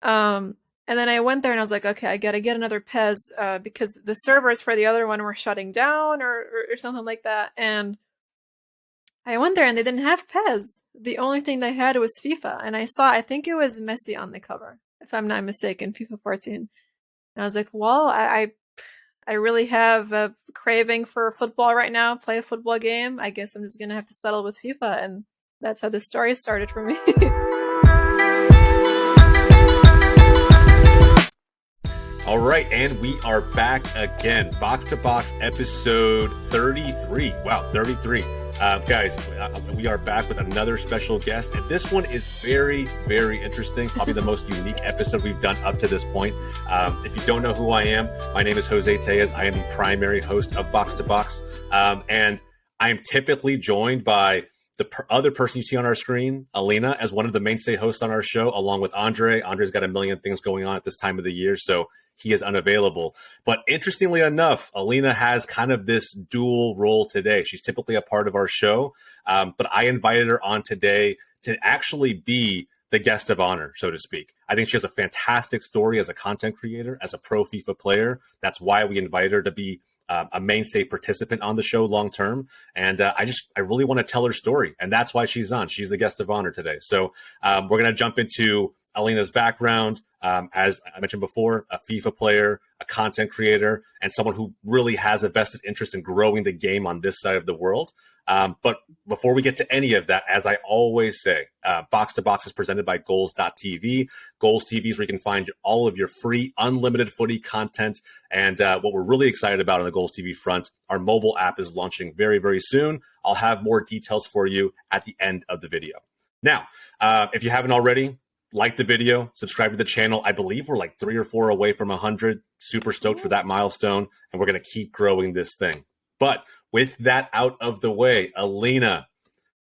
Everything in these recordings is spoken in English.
And then I went there and I was like, okay, I gotta get another Pez because the servers for the other one were shutting down or something like that. And I went there and they didn't have Pez. The only thing they had was FIFA. And I think it was Messi on the cover, if I'm not mistaken, FIFA 14. And I was like, well, I really have a craving for football right now, play a football game. I guess I'm just gonna have to settle with FIFA. And that's how the story started for me. All right, and we are back again. Box to Box episode 33. Wow, 33. Guys, we are back with another special guest, and this one is very, very interesting. Probably the most unique episode we've done up to this point. If you don't know who I am, my name is Jose Tellez. I am the primary host of Box to Box, and I am typically joined by the other person you see on our screen, Alina, as one of the mainstay hosts on our show, along with Andre. Andre's got a million things going on at this time of the year, so he is unavailable. But interestingly enough, Alina has kind of this dual role today. She's typically a part of our show, but I invited her on today to actually be the guest of honor, so to speak. I think she has a fantastic story as a content creator, as a pro FIFA player. That's why we invite her to be a mainstay participant on the show long term. And I really want to tell her story. And that's why she's on. She's the guest of honor today. So we're going to jump into Alina's background. As I mentioned before, a FIFA player, a content creator, and someone who really has a vested interest in growing the game on this side of the world. But before we get to any of that, as I always say, Box to Box is presented by GOLZtv. GOLZtv is where you can find all of your free, unlimited footy content. And what we're really excited about on the GOLZtv front, our mobile app is launching very, very soon. I'll have more details for you at the end of the video. Now, if you haven't already, like the video, subscribe to the channel. I believe we're like 3 or 4 away from 100. Super stoked for that milestone. And we're going to keep growing this thing. But with that out of the way, Alina,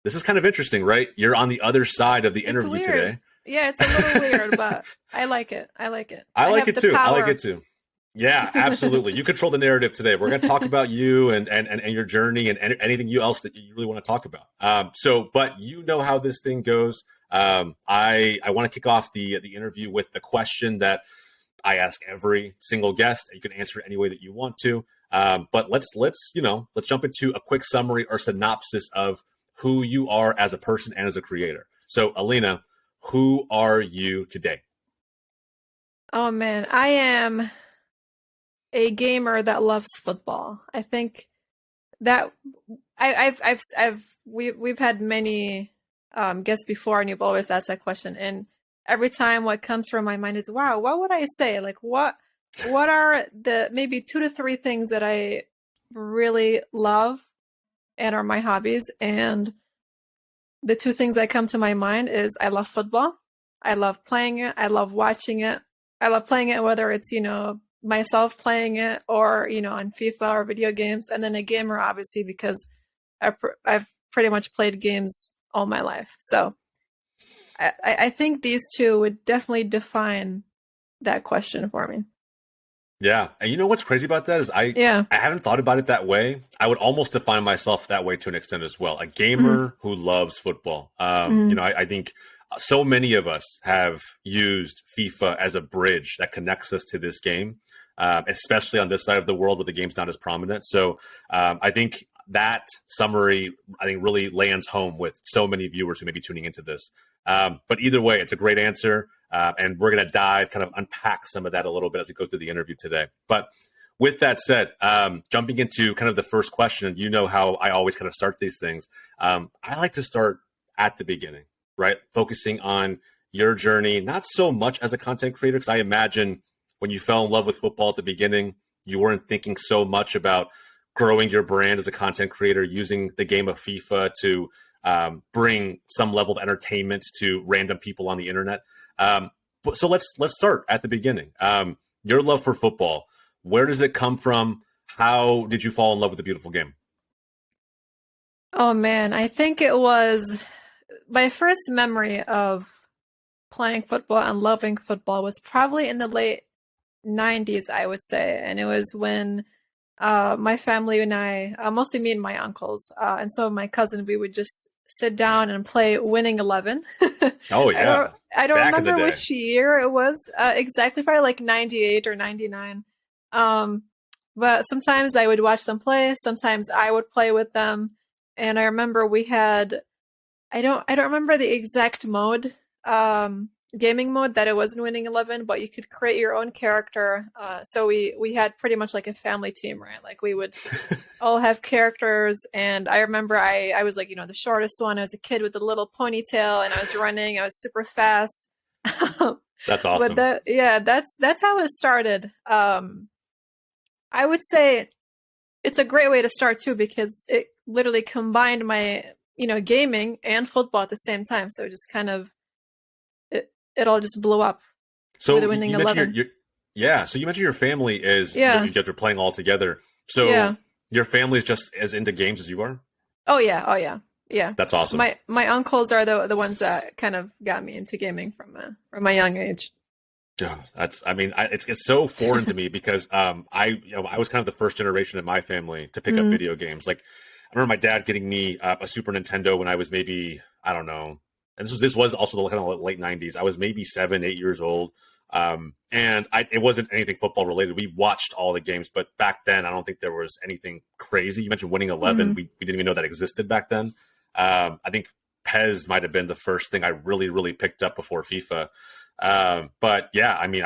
this is kind of interesting, right? You're on the other side of the interview today. Yeah, it's a little weird, but I like it. I like it. I like it too. Yeah, absolutely. You control the narrative today. We're going to talk about you and your journey and anything else that you really want to talk about. But you know how this thing goes. I want to kick off the interview with the question that I ask every single guest. You can answer it any way that you want to. But let's jump into a quick summary or synopsis of who you are as a person and as a creator. So, Alina, who are you today? Oh man, I am a gamer that loves football. I think that we've had many guests before, and you've always asked that question. And every time, what comes from my mind is, "Wow, what would I say? Like, what are the maybe 2 to 3 things that I really love and are my hobbies?" And the 2 things that come to my mind is I love football. I love playing it. I love watching it. I love playing it, whether it's myself playing it or on FIFA or video games. And then a gamer, obviously, because I've pretty much played games all my life. So I think these 2 would definitely define that question for me. Yeah. And you know what's crazy about that is I haven't thought about it that way. I would almost define myself that way to an extent as well. A gamer who loves football. I think so many of us have used FIFA as a bridge that connects us to this game, especially on this side of the world where the game's not as prominent. So I think that summary, really lands home with so many viewers who may be tuning into this. But either way, it's a great answer. And we're going to kind of unpack some of that a little bit as we go through the interview today. But with that said, jumping into kind of the first question, you know how I always kind of start these things. I like to start at the beginning, right? Focusing on your journey, not so much as a content creator, because I imagine when you fell in love with football at the beginning, you weren't thinking so much about growing your brand as a content creator, using the game of FIFA to bring some level of entertainment to random people on the internet. So let's start at the beginning. Your love for football, where does it come from? How did you fall in love with the beautiful game? Oh man, I think it was my first memory of playing football and loving football was probably in the late 90s, I would say. And it was when my family and I, mostly me and my uncles, and some of my cousins, we would just sit down and play Winning 11. Oh yeah, I don't back in the remember day. which year it was exactly, probably like 98 or 99. Um, but sometimes I would watch them play, sometimes I would play with them. And I remember we had, I don't remember the exact mode, gaming mode that it was in Winning 11, but you could create your own character. So we had pretty much like a family team, right? Like we would all have characters, and I remember I was like, the shortest one. I was a kid with a little ponytail, and I was running. I was super fast. That's But awesome. that's how it started. I would say it's a great way to start too, because it literally combined my gaming and football at the same time. So it just kind of it all just blew up with So a Winning you mentioned 11. yeah. So you mentioned your family is Yeah, you guys are playing all together. So yeah. your family is just as into games as you are. Oh yeah, oh yeah, yeah. That's awesome. My uncles are the ones that kind of got me into gaming from a young age. Yeah, that's. I mean, it's so foreign to me because I was kind of the first generation in my family to pick up Mm, video games. Like I remember my dad getting me a Super Nintendo when I was maybe I don't know, and this was also the kind of late '90s. I was maybe 7, 8 years old, and it wasn't anything football related. We watched all the games, but back then I don't think there was anything crazy. You mentioned Winning 11. mm, We didn't even know that existed back then. I think Pez might have been the first thing I really picked up before FIFA. But yeah, I mean,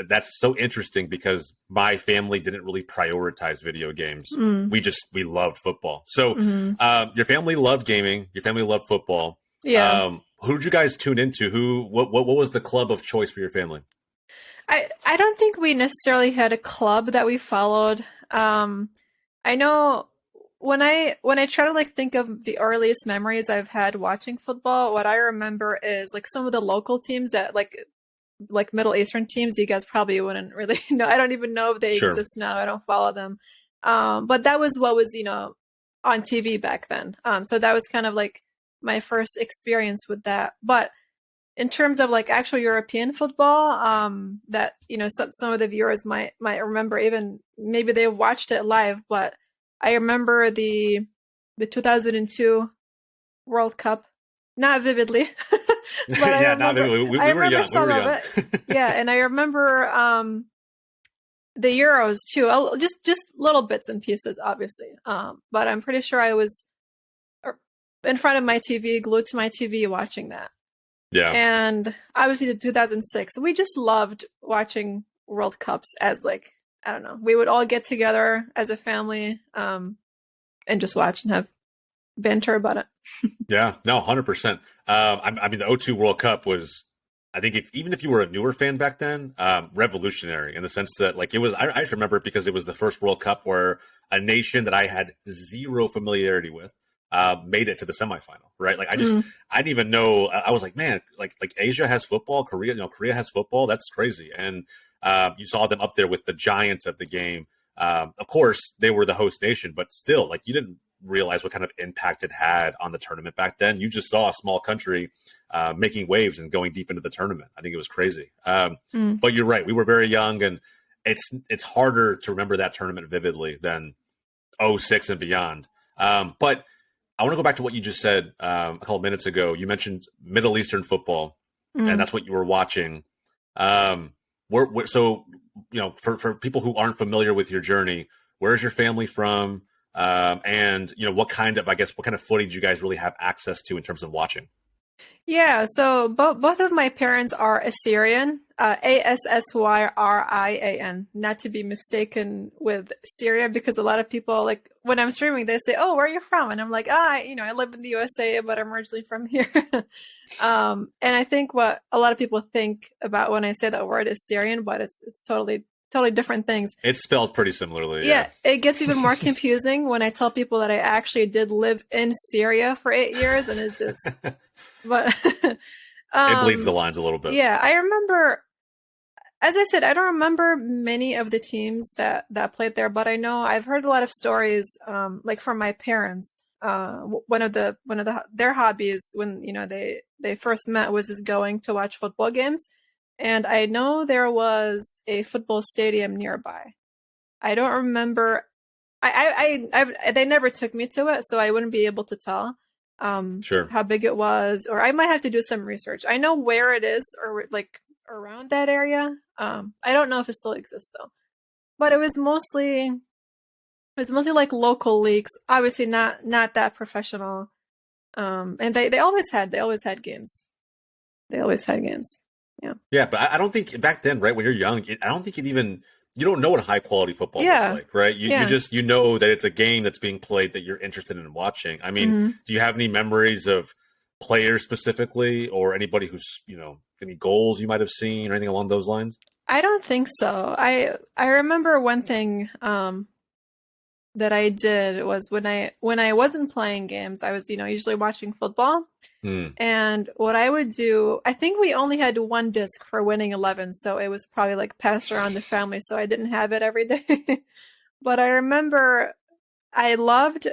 that's so interesting because my family didn't really prioritize video games. mm, We loved football. So, mm. your family loved gaming, your family loved football. Yeah. Who did you guys tune into? What was the club of choice for your family? I don't think we necessarily had a club that we followed. I know when I try to like think of the earliest memories I've had watching football, what I remember is like some of the local teams that like Middle Eastern teams. You guys probably wouldn't really know. I don't even know if they Sure. exist now. I don't follow them. But that was what was on TV back then. So that was kind of like my first experience with that. But in terms of like actual European football, that some of the viewers might remember, even maybe they watched it live, but I remember the 2002 World Cup, not vividly, but Yeah, not really. I We were remember young. We some were of young. it. Yeah, and I remember the Euros too, just little bits and pieces, obviously. But I'm pretty sure I was in front of my TV, glued to my TV, watching that. Yeah. And obviously the 2006, we just loved watching World Cups as like, I don't know, we would all get together as a family, and just watch and have banter about it. Yeah, no, 100%. I mean, the '02 World Cup was, I think, even if you were a newer fan back then, revolutionary in the sense that, like, it was. I just remember it because it was the first World Cup where a nation that I had zero familiarity with made it to the semifinal. Right? Like, Mm, I didn't even know. I was like, man, like Asia has football, Korea, Korea has football. That's crazy. And you saw them up there with the giants of the game. Of course, they were the host nation, but still, like, you didn't realize what kind of impact it had on the tournament back then. You just saw a small country making waves and going deep into the tournament. I think it was crazy. mm. But you're right. We were very young, and it's harder to remember that tournament vividly than '06 and beyond. But I want to go back to what you just said a couple minutes ago. You mentioned Middle Eastern football, and Mm. that's what you were watching. So, for people who aren't familiar with your journey, where's your family from? And what kind of footage you guys really have access to in terms of watching? Yeah, so both of my parents are Assyrian, Assyrian, not to be mistaken with Syria, because a lot of people, like when I'm streaming, they say, "Oh, where are you from?" And I'm like, I live in the USA, but I'm originally from here." And I think what a lot of people think about when I say that word is Syrian, but it's totally different things. It's spelled pretty similarly, yeah. Yeah, it gets even more confusing when I tell people that I actually did live in Syria for 8 years, and it's just, but It bleeds the um, lines a little bit. yeah, I remember, as I said, I don't remember many of the teams that played there, but I know I've heard a lot of stories, like from my parents. One of their hobbies when they first met was just going to watch football games, and I know there was a football stadium nearby. I don't remember. They never took me to it, so I wouldn't be able to tell. Sure. how big it was, or I might have to do some research. I know where it is, or like around that area. I don't know if it still exists though, but it was mostly like local leagues, obviously not that professional. And they always had games. They always had games. Yeah. Yeah, but I don't think back then, right, when you're young, I don't think you don't know what high quality football looks Yeah. like, right? You Yeah. just that it's a game that's being played that you're interested in watching. I mean, hmm do you have any memories of players specifically, or anybody who's any goals you might have seen or anything along those lines? I don't think so. I remember one thing that I did was when I wasn't playing games, I was usually watching football. Hmm. And what I would do, I think we only had one disc for Winning 11, so it was probably like passed around the family, so I didn't have it every day. But I remember I loved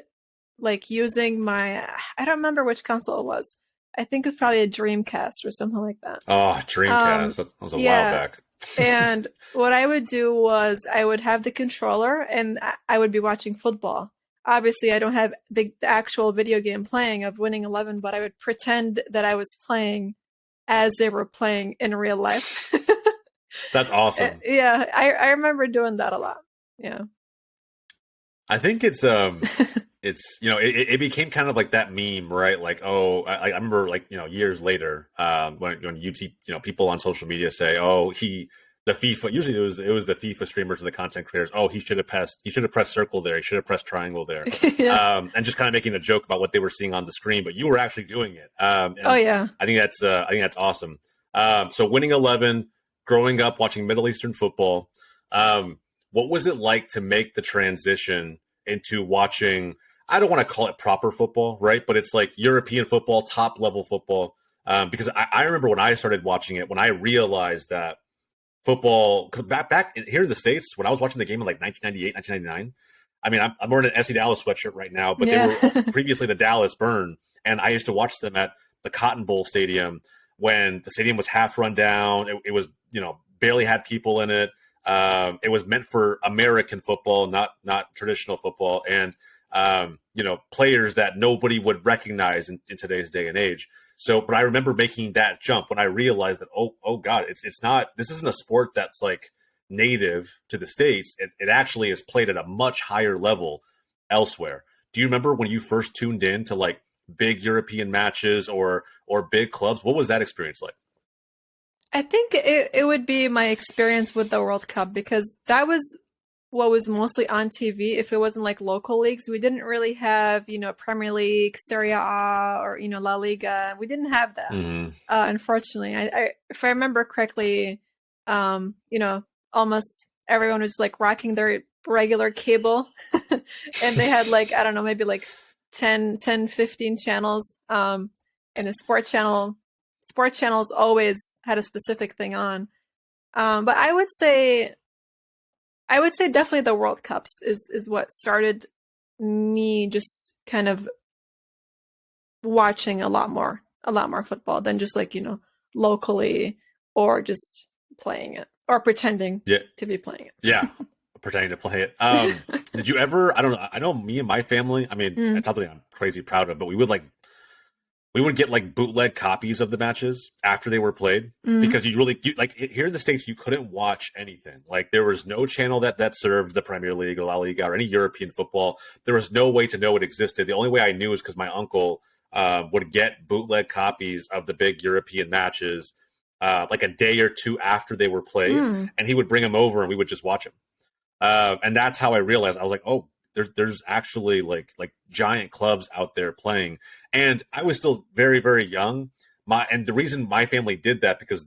like using I don't remember which console it was. I think it's probably a Dreamcast or something like that. Oh, Um, Dreamcast. That was a while yeah, back. and what I would do was I would have the controller and I would be watching football. Obviously, I don't have the actual video game playing of Winning 11, but I would pretend that I was playing as they were playing in real life. That's awesome. Yeah, I remember doing that a lot. Yeah. I think it's it became kind of like that meme, right? Like, oh, I remember like years later, when people on social media say, oh, the FIFA, usually it was the FIFA streamers and the content creators, oh, he should have pressed circle there, he should have pressed triangle there, Yeah. and just kind of making a joke about what they were seeing on the screen, but you were actually doing it. And Oh yeah. I think that's awesome. So Winning 11, growing up watching Middle Eastern football, what was it like to make the transition into watching? I don't want to call it proper football, right? But it's like European football, top level football. Because I remember when I started watching it, when I realized that football, because back here in the States, when I was watching the game in like 1998, 1999, I mean, I'm wearing an SC Dallas sweatshirt right now, but they Yeah. were previously the Dallas Burn. And I used to watch them at the Cotton Bowl Stadium when the stadium was half run down. It was, barely had people in it. It was meant for American football, not traditional football. And players that nobody would recognize in today's day and age. So, but I remember making that jump when I realized that, oh God, it's not, this isn't a sport that's like native to the States. It actually is played at a much higher level elsewhere. Do you remember when you first tuned in to like big European matches or big clubs? What was that experience like? I think it would be my experience with the World Cup because that was what was mostly on TV. If it wasn't like local leagues, we didn't really have, Premier League, Serie A, or, La Liga. We didn't have that. Mm-hmm. Unfortunately, if I remember correctly, almost everyone was like rocking their regular cable and they had like, I don't know, maybe like 10, 15 channels. And the sport channels always had a specific thing on. But I would say definitely the World Cups is what started me just kind of watching a lot more football than just like, locally or just playing it or pretending to be playing it. Yeah. Pretending to play it. Did you ever, I don't know, I know me and my family, I mean, it's something I'm crazy proud of, but we would get like bootleg copies of the matches after they were played because you like here in the States, you couldn't watch anything. Like there was no channel that served the Premier League or La Liga or any European football. There was no way to know it existed. The only way I knew is because my uncle would get bootleg copies of the big European matches like a day or two after they were played, and he would bring them over and we would just watch them. And that's how I realized, I was like, oh, there's actually like giant clubs out there playing. And I was still very, very young. And the reason my family did that because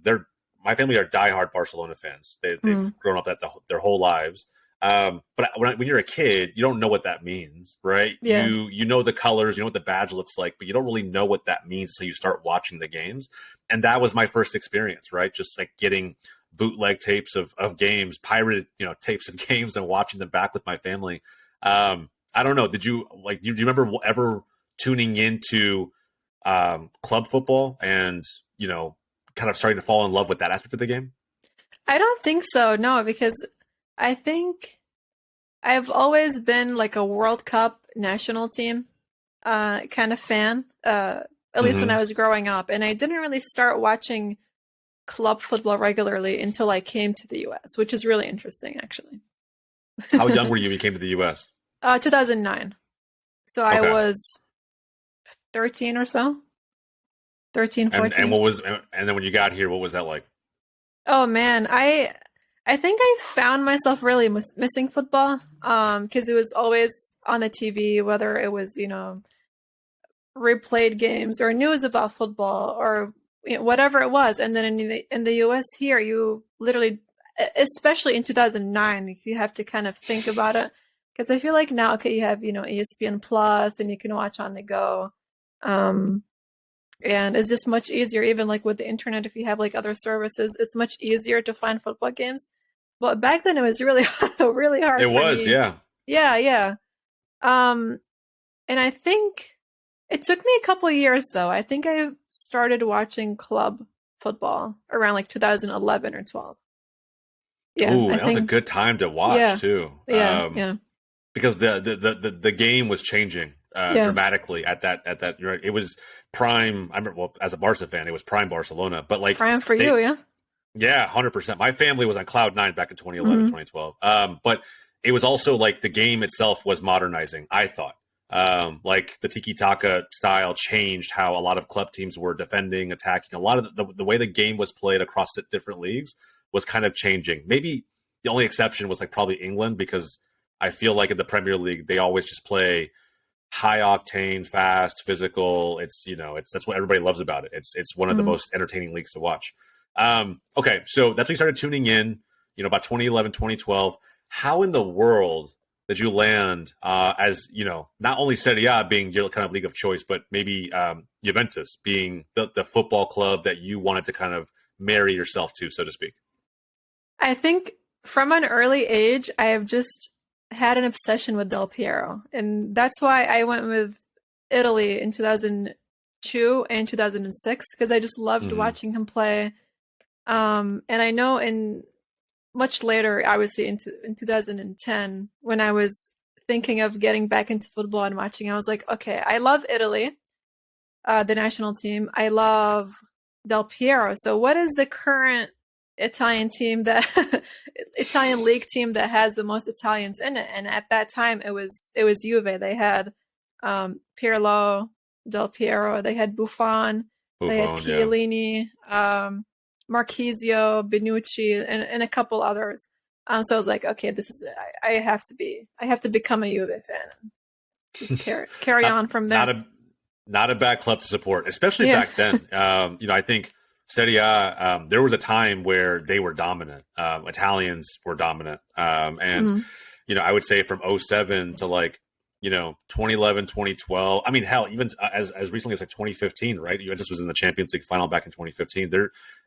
my family are diehard Barcelona fans. They've grown up that their whole lives. But when you're a kid, you don't know what that means, right? Yeah. You know the colors, you know what the badge looks like, but you don't really know what that means until you start watching the games. And that was my first experience, right? Just like getting bootleg tapes of games, pirated, tapes of games and watching them back with my family. I don't know. Did you do you remember ever tuning into club football and, kind of starting to fall in love with that aspect of the game? I don't think so, no, because I think I've always been like a World Cup national team kind of fan, at least when I was growing up, and I didn't really start watching club football regularly until I came to the US, which is really interesting, actually. How young were you when you came to the US? 2009. So I Okay. was 13 or so. 13, And 14. what was and then when you got here, what was that like? Oh man, I think I found myself really missing football, because it was always on the TV, whether it was, replayed games or news about football or whatever it was. And then in the US here, you literally, especially in 2009, you have to kind of think about it, because I feel like now, okay, you have, ESPN Plus and you can watch on the go. Um, and it's just much easier, even like with the internet, if you have like other services, it's much easier to find football games. But back then it was really, really hard It for was, me. yeah. Yeah, yeah. Um, and I think it took me a couple of years though. I think I started watching club football around like 2011 or 12. Yeah, Ooh, I that was a think. good time to Yeah, watch too. yeah, yeah, Because the game was changing yeah. dramatically at that you're right. It was prime. I remember, well, as a Barca fan, it was prime Barcelona. But like Prime for you, they, yeah. yeah, 100%. My family was on cloud nine back in 2011, Hmm. 2012. But it was also like the game itself was modernizing. I thought, like the tiki taka style changed how a lot of club teams were defending, attacking. A lot of the way the game was played across the different leagues was kind of changing. Maybe the only exception was like probably England, because I feel like in the Premier League they always just play high octane, fast, physical. It's that's what everybody loves about it. It's one of the Hmm. most entertaining leagues to watch. Okay, so that's when you started tuning in. About 2011, 2012. How in the world did you land as not only Serie A being your kind of league of choice, but maybe Juventus being the football club that you wanted to kind of marry yourself to, so to speak? I think from an early age, I have just had an obsession with Del Piero, and that's why I went with Italy in 2002 and 2006, because I just loved Hmm. watching him play. And I know in much later, obviously in 2010, when I was thinking of getting back into football and watching, I was like, okay, I love Italy, the national team. I love Del Piero. So what is the current Italian team that Italian league team that has the most Italians in it? And at that time, it was Juve. They had Pirlo, Del Piero. They had Buffon. They had Buffon, yeah. Chiellini, Marchisio, Benucci, and a couple others. So I was like, okay, this is it. I have to become a Juve fan and just carry not on from not there. a not a bad club to support, especially Yeah. back then. I think Serie A, there was a time where they were dominant. Italians were dominant, and Mhm. I would say from '07 to like 2011, 2012. I mean, hell, even as recently as like 2015, right? Juventus was in the Champions League final back in 2015.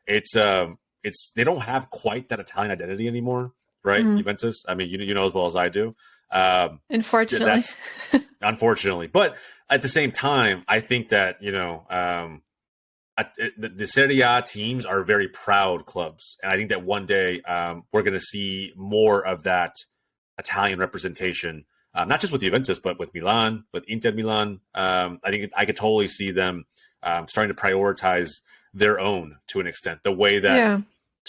It's they don't have quite that Italian identity anymore, right? Mhm. Juventus. I mean, you know as well as I do. Unfortunately. That's unfortunately, but at the same time, I think that the Serie A teams are very proud clubs, and I think that one day we're going to see more of that Italian representation, not just with Juventus, but with Milan, with Inter Milan. I think I could totally see them starting to prioritize their own to an extent, the way that Yeah.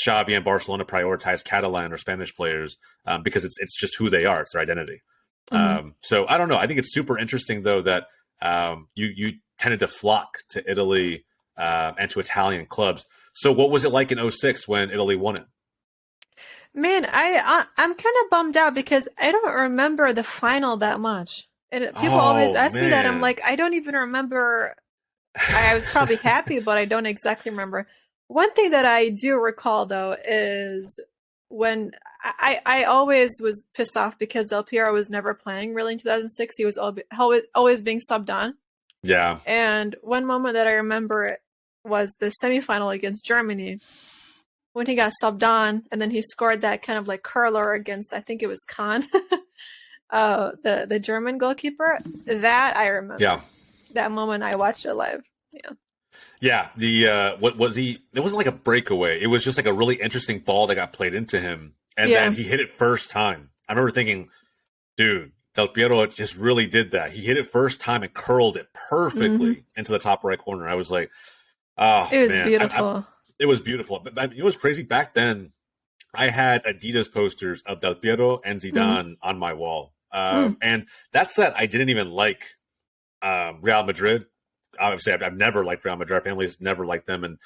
Xavi and Barcelona prioritize Catalan or Spanish players, because it's just who they are, it's their identity. Mhm. So I don't know. I think it's super interesting though that you tended to flock to Italy and to Italian clubs. So what was it like in '06 when Italy won it? Man, I'm kind of bummed out because I don't remember the final that much. And people always Oh ask me that. I'm man. like, I don't even remember. I was probably happy, but I don't exactly remember. One thing that I do recall though is when I always was pissed off because Del Piero was never playing really in 2006. He was always being subbed on. Yeah. And one moment that I remember was the semifinal against Germany when he got subbed on, and then he scored that kind of like curler against, I think it was Kahn, the German goalkeeper. That I Yeah. remember. That moment I watched it live. Yeah. Yeah. The what was he? It wasn't like a breakaway. It was just like a really interesting ball that got played into him, and Yeah. then he hit it first time. I remember thinking, dude, Del Piero just really did that. He hit it first time and curled it perfectly into the top right corner. I was like, oh, It was man. beautiful. It was beautiful. But I mean, it was crazy. Back then, I had Adidas posters of Del Piero and Zidane on my wall. And that said, I didn't even like Real Madrid. Obviously, I've never liked Real Madrid. Our family's never liked them. And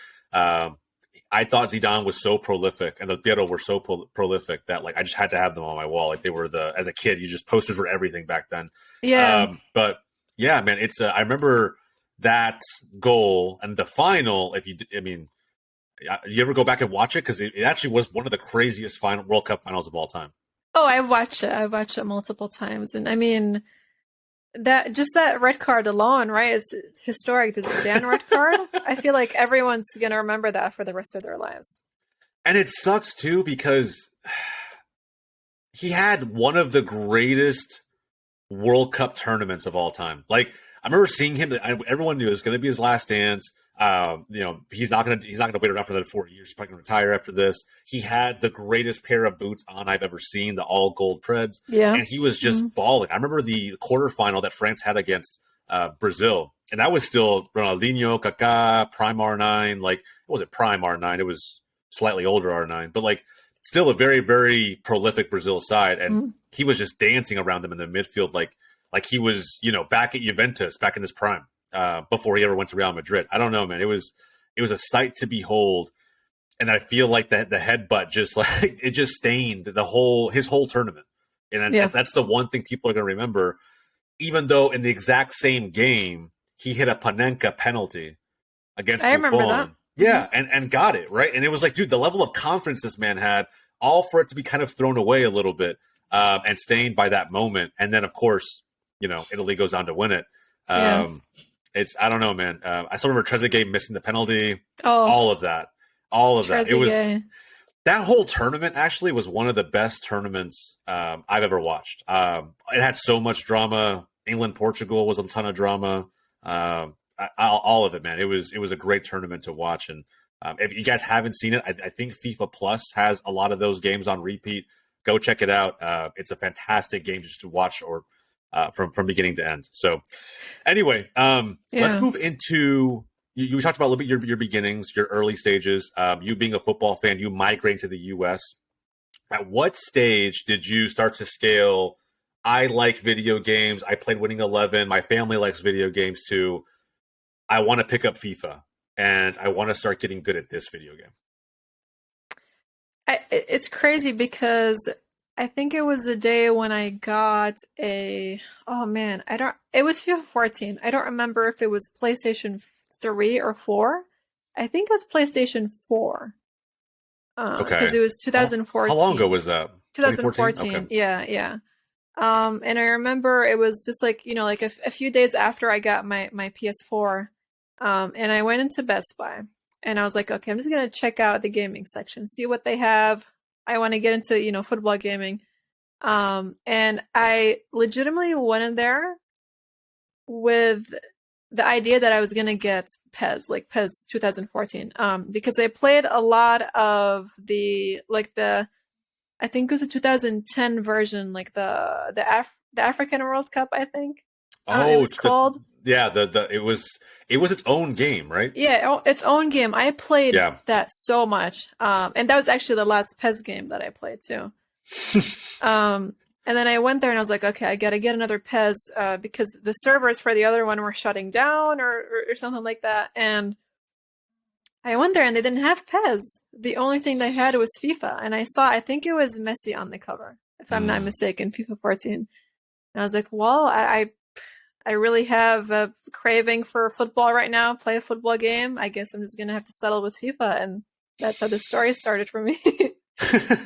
I thought Zidane was so prolific and Del Piero were so prolific that like I just had to have them on my wall. Like they were as a kid, posters were everything back then. Yeah. But yeah, man, I remember that goal and the final. You ever go back and watch it? Because it actually was one of the craziest World Cup finals of all time. Oh, I've watched it. I've watched it multiple times. And I mean, that red card alone, right? It's historic. The Zidane red card. I feel like everyone's going to remember that for the rest of their lives. And it sucks too, because he had one of the greatest World Cup tournaments of all time. Like, I remember seeing him. Everyone knew it was going to be his last dance. He's not going to wait around for another 4 years. He's probably going to retire after this. He had the greatest pair of boots on I've ever seen, the all gold Preds. Yeah. And he was just balling. I remember the quarterfinal that France had against Brazil. And that was still Ronaldinho, Kaká, prime R9. Like, it wasn't prime R9. It was slightly older R9. But, like, still a very, very prolific Brazil side. And he was just dancing around them in the midfield like he was, back at Juventus, back in his prime. Before he ever went to Real Madrid. I don't know, man. It was a sight to behold, and I feel like the headbutt just like it just stained his whole tournament. And that's the one thing people are going to remember. Even though in the exact same game he hit a Panenka penalty against Buffon. I remember that. Yeah, and got it right. And it was like, dude, the level of confidence this man had, all for it to be kind of thrown away a little bit and stained by that moment. And then, of course, Italy goes on to win it. I don't know, man. I still remember Trezeguet missing the penalty. All of that. It was that whole tournament. Actually, was one of the best tournaments I've ever watched. It had so much drama. England, Portugal was a ton of drama. All of it, man. It was a great tournament to watch. And if you guys haven't seen it, I think FIFA Plus has a lot of those games on repeat. Go check it out. It's a fantastic game just to watch or. From beginning to end. So anyway, let's move into, you talked about a little bit your beginnings, your early stages, you being a football fan, you migrating to the US. At what stage did you start to scale, I like video games, I played Winning 11, my family likes video games too, I want to pick up FIFA and I want to start getting good at this video game? It's crazy because I think it was the day when I got it was FIFA 14. I don't remember if it was PlayStation 3 or 4. I think it was PlayStation 4. Because it was 2014. How long ago was that? 2014. Okay. Yeah. And I remember it was just like, like a few days after I got my PS4. And I went into Best Buy and I was like, okay, I'm just going to check out the gaming section, see what they have. I want to get into, football gaming. And I legitimately went in there with the idea that I was going to get PES 2014. Because I played a lot of I think it was a 2010 version, like the African World Cup, I think. It's called. Yeah, it was its own game, right? Yeah, its own game. I played that so much, and that was actually the last PES game that I played too. And then I went there and I was like, okay, I gotta get another PES because the servers for the other one were shutting down or something like that. And I went there and they didn't have PES. The only thing they had was FIFA, and I think it was Messi on the cover, if I'm not mistaken, FIFA 14. And I was like, well, I really have a craving for football right now, play a football game. I guess I'm just going to have to settle with FIFA. And that's how the story started for me.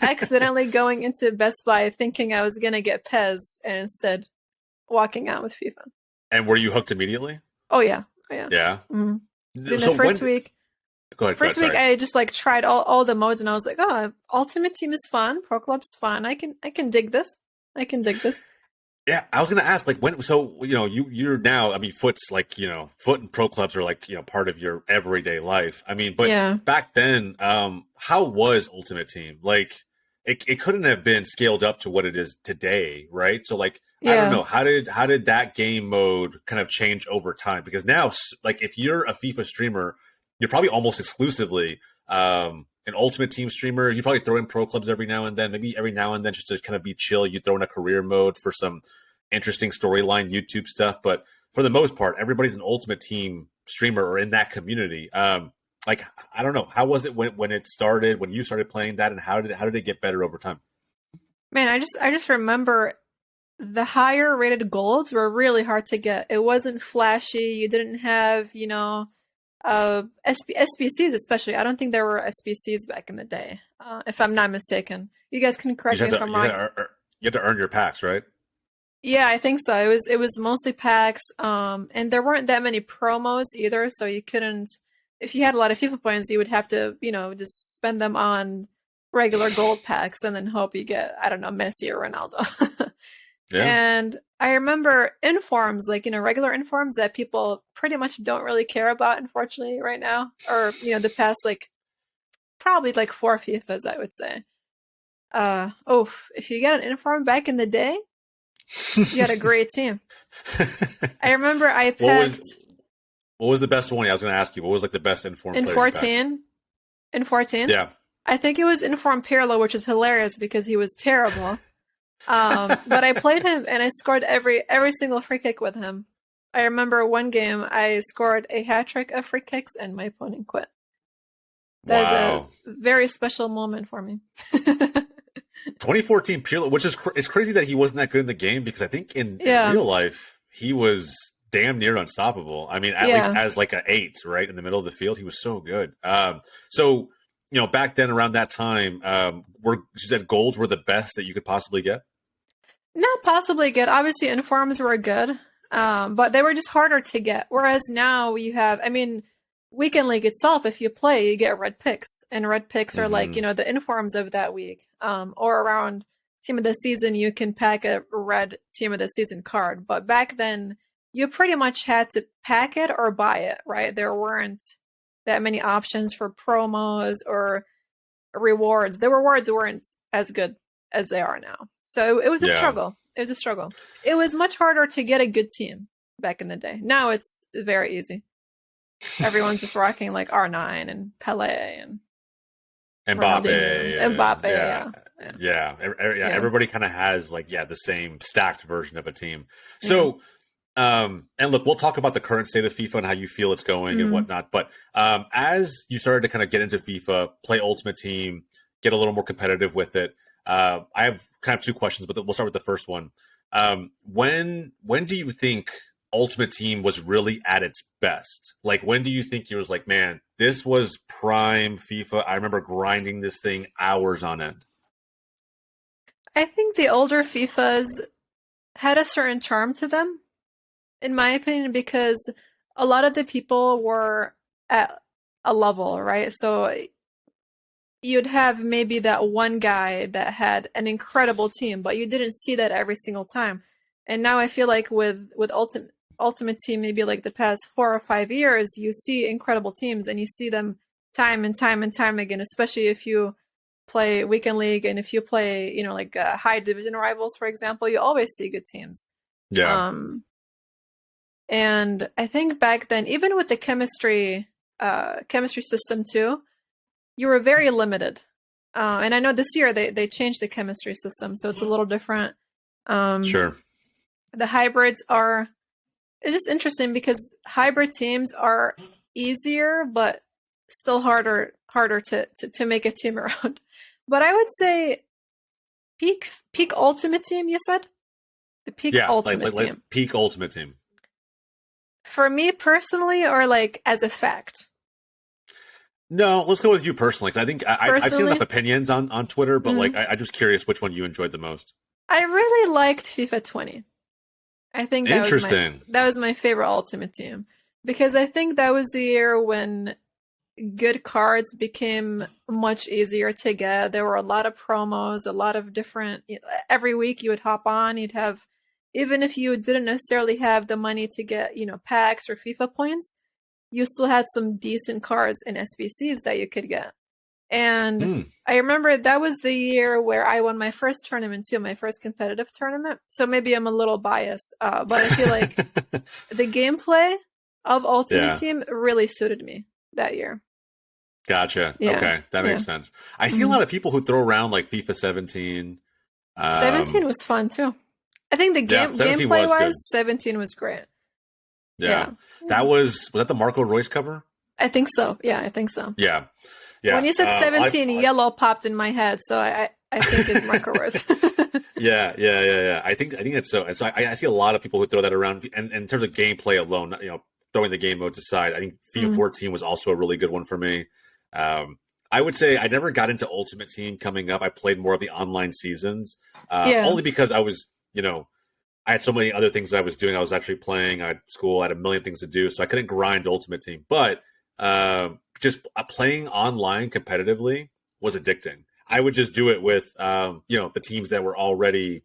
Accidentally going into Best Buy thinking I was going to get PES and instead walking out with FIFA. And were you hooked immediately? Oh, yeah. Yeah? Mm-hmm. In the first week. Go ahead. First week, I just tried all the modes and I was like, oh, Ultimate Team is fun. Pro Club's fun. I can dig this. Yeah, I was going to ask, you're now, foot's foot and pro clubs are part of your everyday life. But back then, how was Ultimate Team? It couldn't have been scaled up to what it is today, right? So I don't Yeah. know, how did that game mode kind of change over time? Because now, like, if you're a FIFA streamer, you're probably almost exclusively an Ultimate Team streamer. You probably throw in pro clubs every now and then, maybe every now and then just to kind of be chill. You throw in a career mode for some interesting storyline YouTube stuff, but for the most part, everybody's an Ultimate Team streamer or in that community. Like, I don't know, how was it when it started, when you started playing that, and how did it get better over time? Man, I just remember the higher rated golds were really hard to get. It wasn't flashy. You didn't have, SBCs especially. I don't think there were SBCs back in the day, if I'm not mistaken. You guys can correct me if I'm wrong. You have to earn your packs, right? Yeah, I think so. It was mostly packs, and there weren't that many promos either, so you couldn't. If you had a lot of FIFA points, you would have to, just spend them on regular gold packs and then hope you get, I don't know, Messi or Ronaldo. Yeah. And I remember informs, like, regular informs that people pretty much don't really care about, unfortunately, right now. Or, the past, like, probably like 4 FIFAs, I would say. If you get an inform back in the day, you had a great team. I remember I picked... What was the best one? I was going to ask you. What was like the best inform in player 14? In 14? Yeah. I think it was Inform Pirlo, which is hilarious because he was terrible. But I played him and I scored every single free kick with him. I remember one game I scored a hat trick of free kicks and my opponent quit. That was a very special moment for me. 2014 Pirlo, which is it's crazy that he wasn't that good in the game, because I think in real life he was damn near unstoppable. I mean, at least as like an 8, right in the middle of the field, he was so good. So back then around that time, you said golds were the best that you could possibly get? Not possibly good. Obviously, informs were good, but they were just harder to get. Whereas now you have, Weekend League itself, if you play, you get red picks. And red picks are like, the informs of that week. Or around Team of the Season, you can pack a red Team of the Season card. But back then, you pretty much had to pack it or buy it, right? There weren't that many options for promos or rewards. The rewards weren't as good as they are now. So it was a struggle. It was a struggle. It was much harder to get a good team back in the day. Now it's very easy. Everyone's just rocking like R9 and Pele and Mbappe. Yeah. Everybody kind of has like the same stacked version of a team. So and look, we'll talk about the current state of FIFA and how you feel it's going and whatnot. But as you started to kind of get into FIFA, play Ultimate Team, get a little more competitive with it, I have kind of 2 questions, but we'll start with the first one. When do you think Ultimate Team was really at its best? Like, when do you think you was like, man, this was prime FIFA? I remember grinding this thing hours on end. I think the older FIFAs had a certain charm to them, in my opinion, because a lot of the people were at a level, right? So you'd have maybe that one guy that had an incredible team, but you didn't see that every single time. And now I feel like with Ultimate Team, maybe like the past 4 or 5 years, you see incredible teams and you see them time and time and time again, especially if you play Weekend League and if you play, like high division rivals, for example, you always see good teams. Yeah. And I think back then, even with the chemistry system too, you were very limited. And I know this year they changed the chemistry system, so it's a little different. Sure. The hybrids it's just interesting because hybrid teams are easier, but still harder to make a team around. But I would say peak Ultimate Team, you said? The peak Ultimate Team. Peak Ultimate Team. For me personally, or like as a fact? No, let's go with you personally. Because I think I've seen enough opinions on Twitter, but like I'm just curious which one you enjoyed the most. I really liked FIFA 20. I think that was my favorite Ultimate Team, because I think that was the year when good cards became much easier to get. There were a lot of promos, a lot of different. Every week you would hop on, you'd have, even if you didn't necessarily have the money to get packs or FIFA points, you still had some decent cards and SBCs that you could get. And Hmm. I remember that was the year where I won my first tournament too, my first competitive tournament. So maybe I'm a little biased, but I feel like the gameplay of Ultimate Yeah. Team really suited me that year. Gotcha. Yeah, Okay, that yeah. makes sense. I see a Mhm. lot of people who throw around like FIFA 17. 17 was fun too. I think the Yeah, 17 gameplay was wise, good. 17 was great. Yeah. Yeah, yeah. That was that the Marco Royce cover? I think so. Yeah, I think so. Yeah. When Yeah. you said 17, I yellow popped in my head, so I think it's Marco Rose. yeah. I think that's so. And so I see a lot of people who throw that around. And in terms of gameplay alone, throwing the game modes aside, I think FIFA Mm, 14 was also a really good one for me. Um, I would say I never got into Ultimate Team coming up. I played more of the online seasons, yeah, only because I was, I had so many other things that I was doing. I was actually playing. I had school. I had a million things to do, so I couldn't grind Ultimate Team. But just playing online competitively was addicting. I would just do it with the teams that were already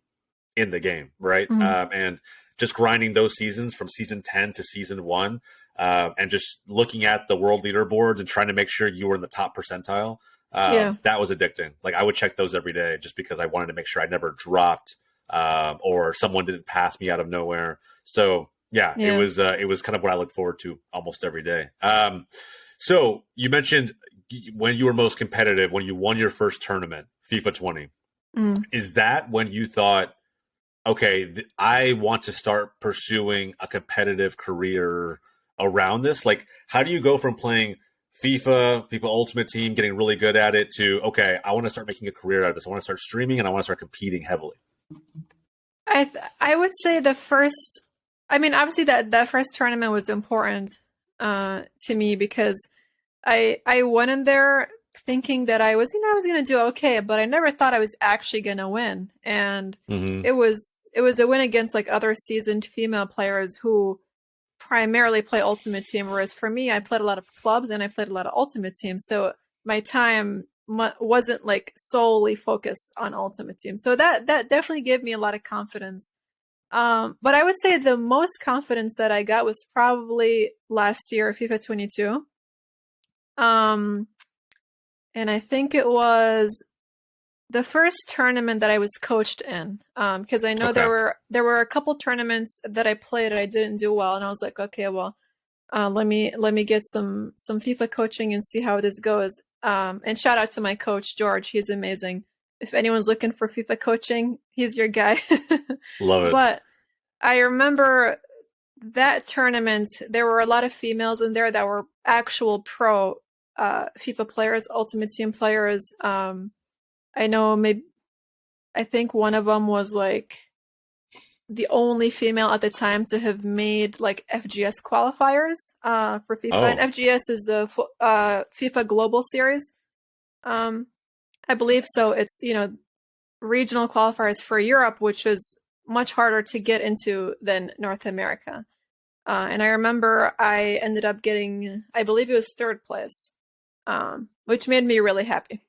in the game, right? mm, And just grinding those seasons from season 10 to season 1, and just looking at the world leaderboards and trying to make sure you were in the top percentile. yeah, That was addicting. Like I would check those every day just because I wanted to make sure I never dropped, or someone didn't pass me out of nowhere. So yeah, yeah. it was kind of what I look forward to almost every day. So you mentioned when you were most competitive, when you won your first tournament, FIFA 20. Mm. Is that when you thought, okay, I want to start pursuing a competitive career around this? Like, how do you go from playing FIFA Ultimate Team, getting really good at it, to, okay, I want to start making a career out of this. I want to start streaming and I want to start competing heavily. I would say the first. I mean, obviously that first tournament was important to me because I went in there thinking that I was gonna do okay, but I never thought I was actually gonna win. And Mm-hmm. it was a win against like other seasoned female players who primarily play Ultimate Team, whereas for me, I played a lot of clubs and I played a lot of Ultimate Team. So my time wasn't like solely focused on Ultimate Team. So that definitely gave me a lot of confidence. But I would say the most confidence that I got was probably last year, FIFA 22. Um, and I think it was the first tournament that I was coached in. Because I know Okay. there were a couple tournaments that I played and I didn't do well, and I was like, okay, well, let me get some FIFA coaching and see how this goes. And shout out to my coach George, he's amazing. If anyone's looking for FIFA coaching, he's your guy. Love it. But I remember that tournament, there were a lot of females in there that were actual pro FIFA players, Ultimate Team players. I know I think one of them was like the only female at the time to have made like FGS qualifiers for FIFA. And Oh, FGS is the FIFA Global Series, um, I believe. So it's, regional qualifiers for Europe, which was much harder to get into than North America. And I remember I ended up getting, I believe it was third place, which made me really happy.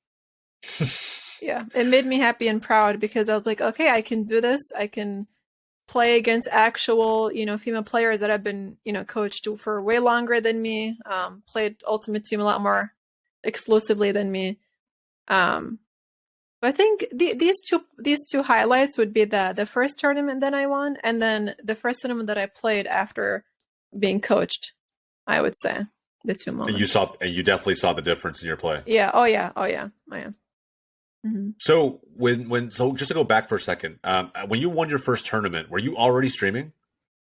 Yeah, it made me happy and proud because I was like, okay, I can do this. I can play against actual, female players that have been, coached for way longer than me, played Ultimate Team a lot more exclusively than me. But I think these two highlights would be the first tournament that I won, and then the first tournament that I played after being coached. I would say the two and moments. you definitely saw the difference in your play. Yeah. Oh yeah. Oh yeah. I am. Hmm. So so just to go back for a second, when you won your first tournament, were you already streaming?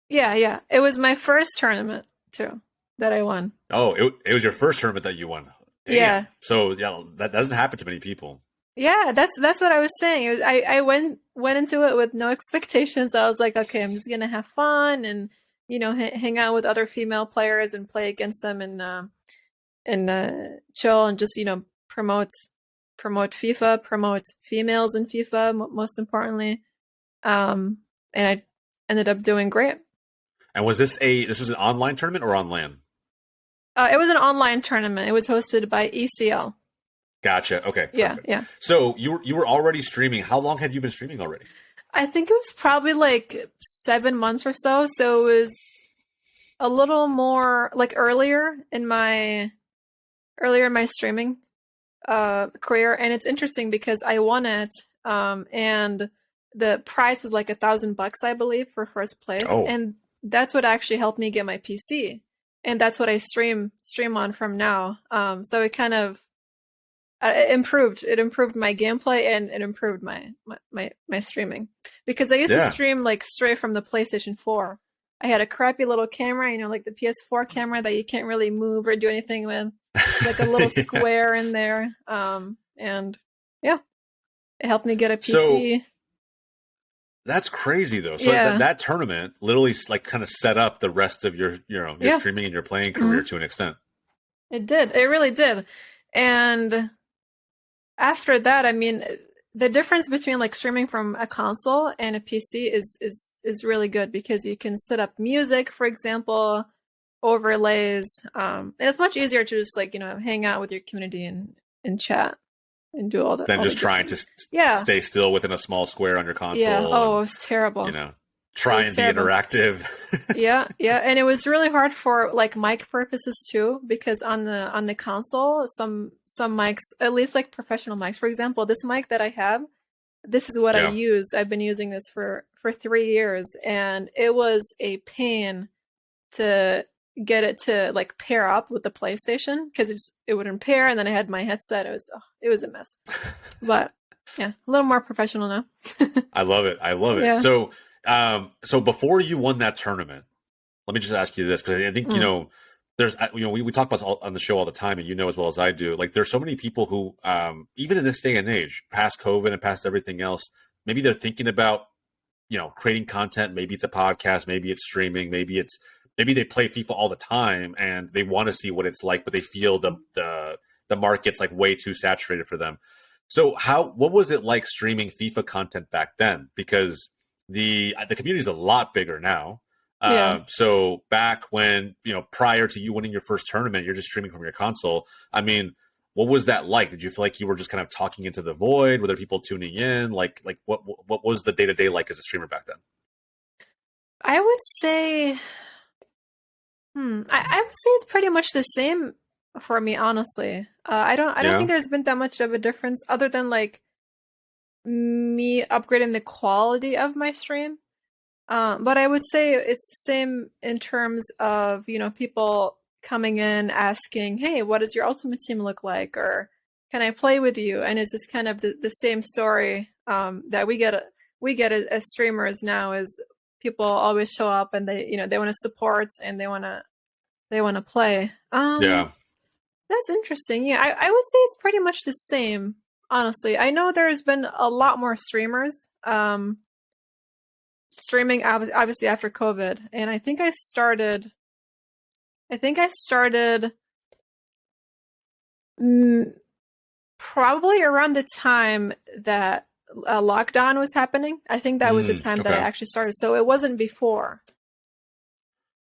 Yeah. Yeah. It was my first tournament too that I won. Oh, it was your first tournament that you won. Damn. Yeah. So yeah, that doesn't happen to many people. Yeah, that's what I was saying. I went into it with no expectations. I was like, okay, I'm just gonna have fun and hang out with other female players and play against them and chill and just promote FIFA, promote females in FIFA most importantly. And I ended up doing great. And was this was an online tournament or on LAN? It was an online tournament. It was hosted by ECL. Gotcha. Okay, Yeah, perfect. yeah. So you were already streaming. How long had you been streaming already? I think it was probably like 7 months or so. So it was a little more like earlier in my streaming. career, and it's interesting because I won it, and the prize was like $1,000, I believe, for first place, Oh, and that's what actually helped me get my PC, and that's what I stream on from now. So it kind of it improved my gameplay, and it improved my streaming, because I used to yeah. stream like straight from the PlayStation 4. I had a crappy little camera, like the PS4 camera that you can't really move or do anything with. It's like a little Yeah. square in there. And yeah, it helped me get a So PC. that's crazy though. So Yeah, that tournament literally like kind of set up the rest of your yeah, streaming and your playing hmm career to an extent. it did. It really did. And after that, I mean, the difference between like streaming from a console and a PC is really good, because you can set up music, for example, overlays. And it's much easier to just like, hang out with your community and chat and do Than all the just trying different. to Yeah. stay still within a small square on your Yeah. console Oh, it and was terrible. It try was and be terrible. interactive. Yeah, yeah, and it was really hard for like mic purposes too, because on the console, some mics, at least like professional mics, for example, this mic that I have, this is what I Yeah. use. I've been using this for 3 years, and it was a pain to get it to like pair up with the PlayStation, because it wouldn't pair, and then I had my headset. It was a mess. But yeah, a little more professional now. I love it. I love it. Yeah. So before you won that tournament, let me just ask you this, because I think, Mm. there's, we talk about this on the show all the time, and as well as I do, like there's so many people who, even in this day and age, past COVID and past everything else, maybe they're thinking about, creating content. Maybe it's a podcast, maybe it's streaming, maybe they play FIFA all the time and they want to see what it's like, but they feel the market's like way too saturated for them. So what was it like streaming FIFA content back then? Because the community is a lot bigger now. Yeah. So back when, prior to you winning your first tournament, you're just streaming from your console. I mean, what was that like? Did you feel like you were just kind of talking into the void? Were there people tuning in? Like what was the day-to-day like as a streamer back then? I would say, I would say it's pretty much the same for me, honestly. I don't Yeah. think there's been that much of a difference, other than like me upgrading the quality of my stream. But I would say it's the same in terms of, people coming in asking, "Hey, what does your ultimate team look like?" Or "Can I play with you?" And it's just kind of the same story that we get as streamers now. Is people always show up, and they want to support, and they want to play. Yeah. That's interesting. Yeah, I would say it's pretty much the same. Honestly, I know there's been a lot more streamers streaming, obviously after COVID, and I think I started. mm, Probably around the time that lockdown was happening. I think that was the time that I Okay. actually started. So it wasn't before.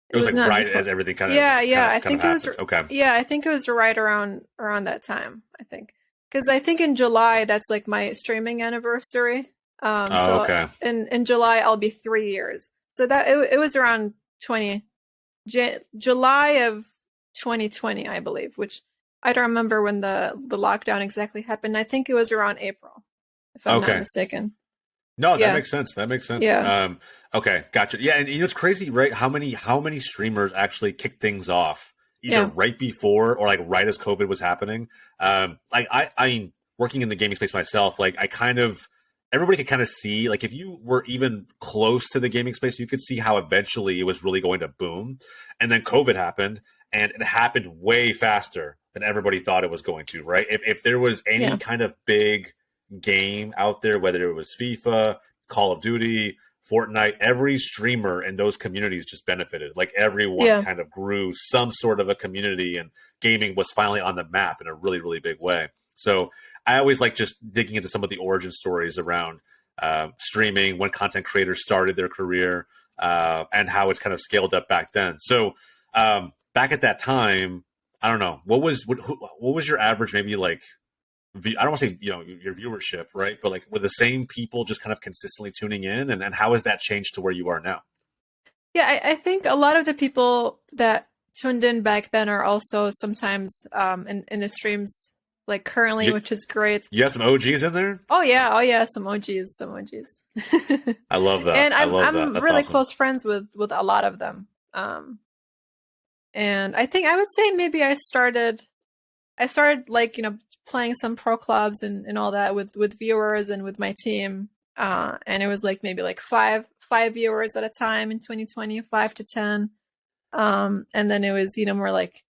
It It was was like not right before. as everything Yeah, yeah. I kind of think it was. happened. Okay. Yeah, I think it was right around that time. I think, because I think in July that's like my streaming anniversary. Oh, So okay. in July I'll be 3 years. So that it was around 20 July of 2020, I believe. Which I don't remember when the lockdown exactly happened. I think it was around April, if I'm not Okay. mistaken. No, that Yeah, makes sense. That makes sense. yeah, Okay, gotcha. Yeah, and it's crazy, right? How many streamers actually kick things off either yeah, right before or like right as COVID was happening? Like I mean, working in the gaming space myself, like everybody could kind of see, like if you were even close to the gaming space, you could see how eventually it was really going to boom. And then COVID happened, and it happened way faster than everybody thought it was going to, right? If there was any yeah, kind of big game out there, whether it was FIFA, Call of Duty, Fortnite, every streamer in those communities just benefited. Like everyone yeah, kind of grew some sort of a community, and gaming was finally on the map in a really, really big way. So I always like just digging into some of the origin stories around streaming, when content creators started their career, and how it's kind of scaled up back then. So back at that time, I don't know, what was your average, maybe like I don't want to say your viewership, right? But like, were the same people just kind of consistently tuning in, and how has that changed to where you are now? yeah. I think a lot of the people that tuned in back then are also sometimes in the streams like currently, You, which is great. you have some OGs in there? Oh yeah, some OGs, some OGs. I love that. And I I'm love that. I'm That's really awesome. close friends with a lot of them. And I think I would say maybe I started like, playing some pro clubs and all that with viewers and with my team. And it was like maybe like five viewers at a time in 2020, 5 to 10. And then it was, more like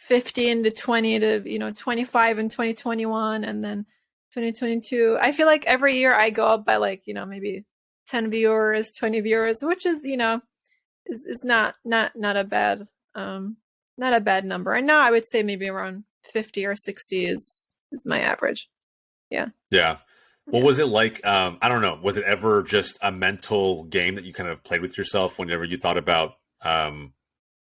15 to 20 to 25 in 2021, and then 2022. I feel like every year I go up by like, maybe 10 viewers, 20 viewers, which is, is not a bad not a bad number. And now I would say maybe around 50 or 60 is my average. Yeah. Yeah. What Yeah. was it like? I don't know. Was it ever just a mental game that you kind of played with yourself whenever you thought about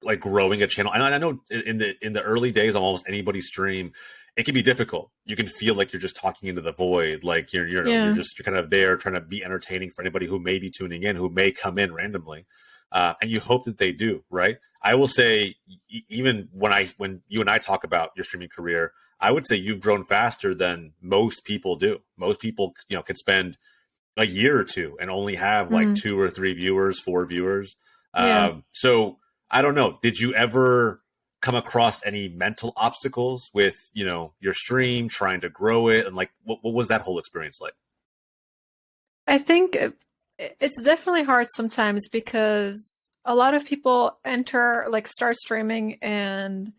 like growing a channel? And I know in the early days on almost anybody's stream, it can be difficult. You can feel like you're just talking into the void, like you're Yeah. kind of there trying to be entertaining for anybody who may be tuning in, who may come in randomly, and you hope that they do. Right? I will say, even when you and I talk about your streaming career, I would say you've grown faster than most people do. Most people, could spend a year or two and only have like Mm. 2 or 3 viewers, 4 viewers. Yeah. So I don't know. Did you ever come across any mental obstacles with, your stream, trying to grow it? And like, what was that whole experience like? I think it's definitely hard sometimes because a lot of people start streaming and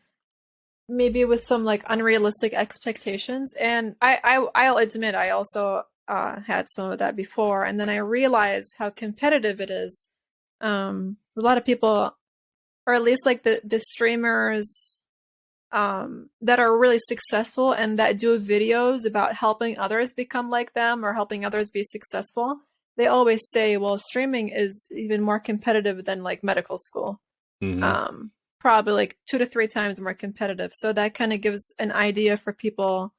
maybe with some like unrealistic expectations. And I'll admit I also had some of that before, and then I realized how competitive it is. A lot of people, or at least like the streamers that are really successful and that do videos about helping others become like them or helping others be successful, they always say, well, streaming is even more competitive than like medical school. Mm-hmm. um, Probably like 2 to 3 times more competitive. So that kind of gives an idea for people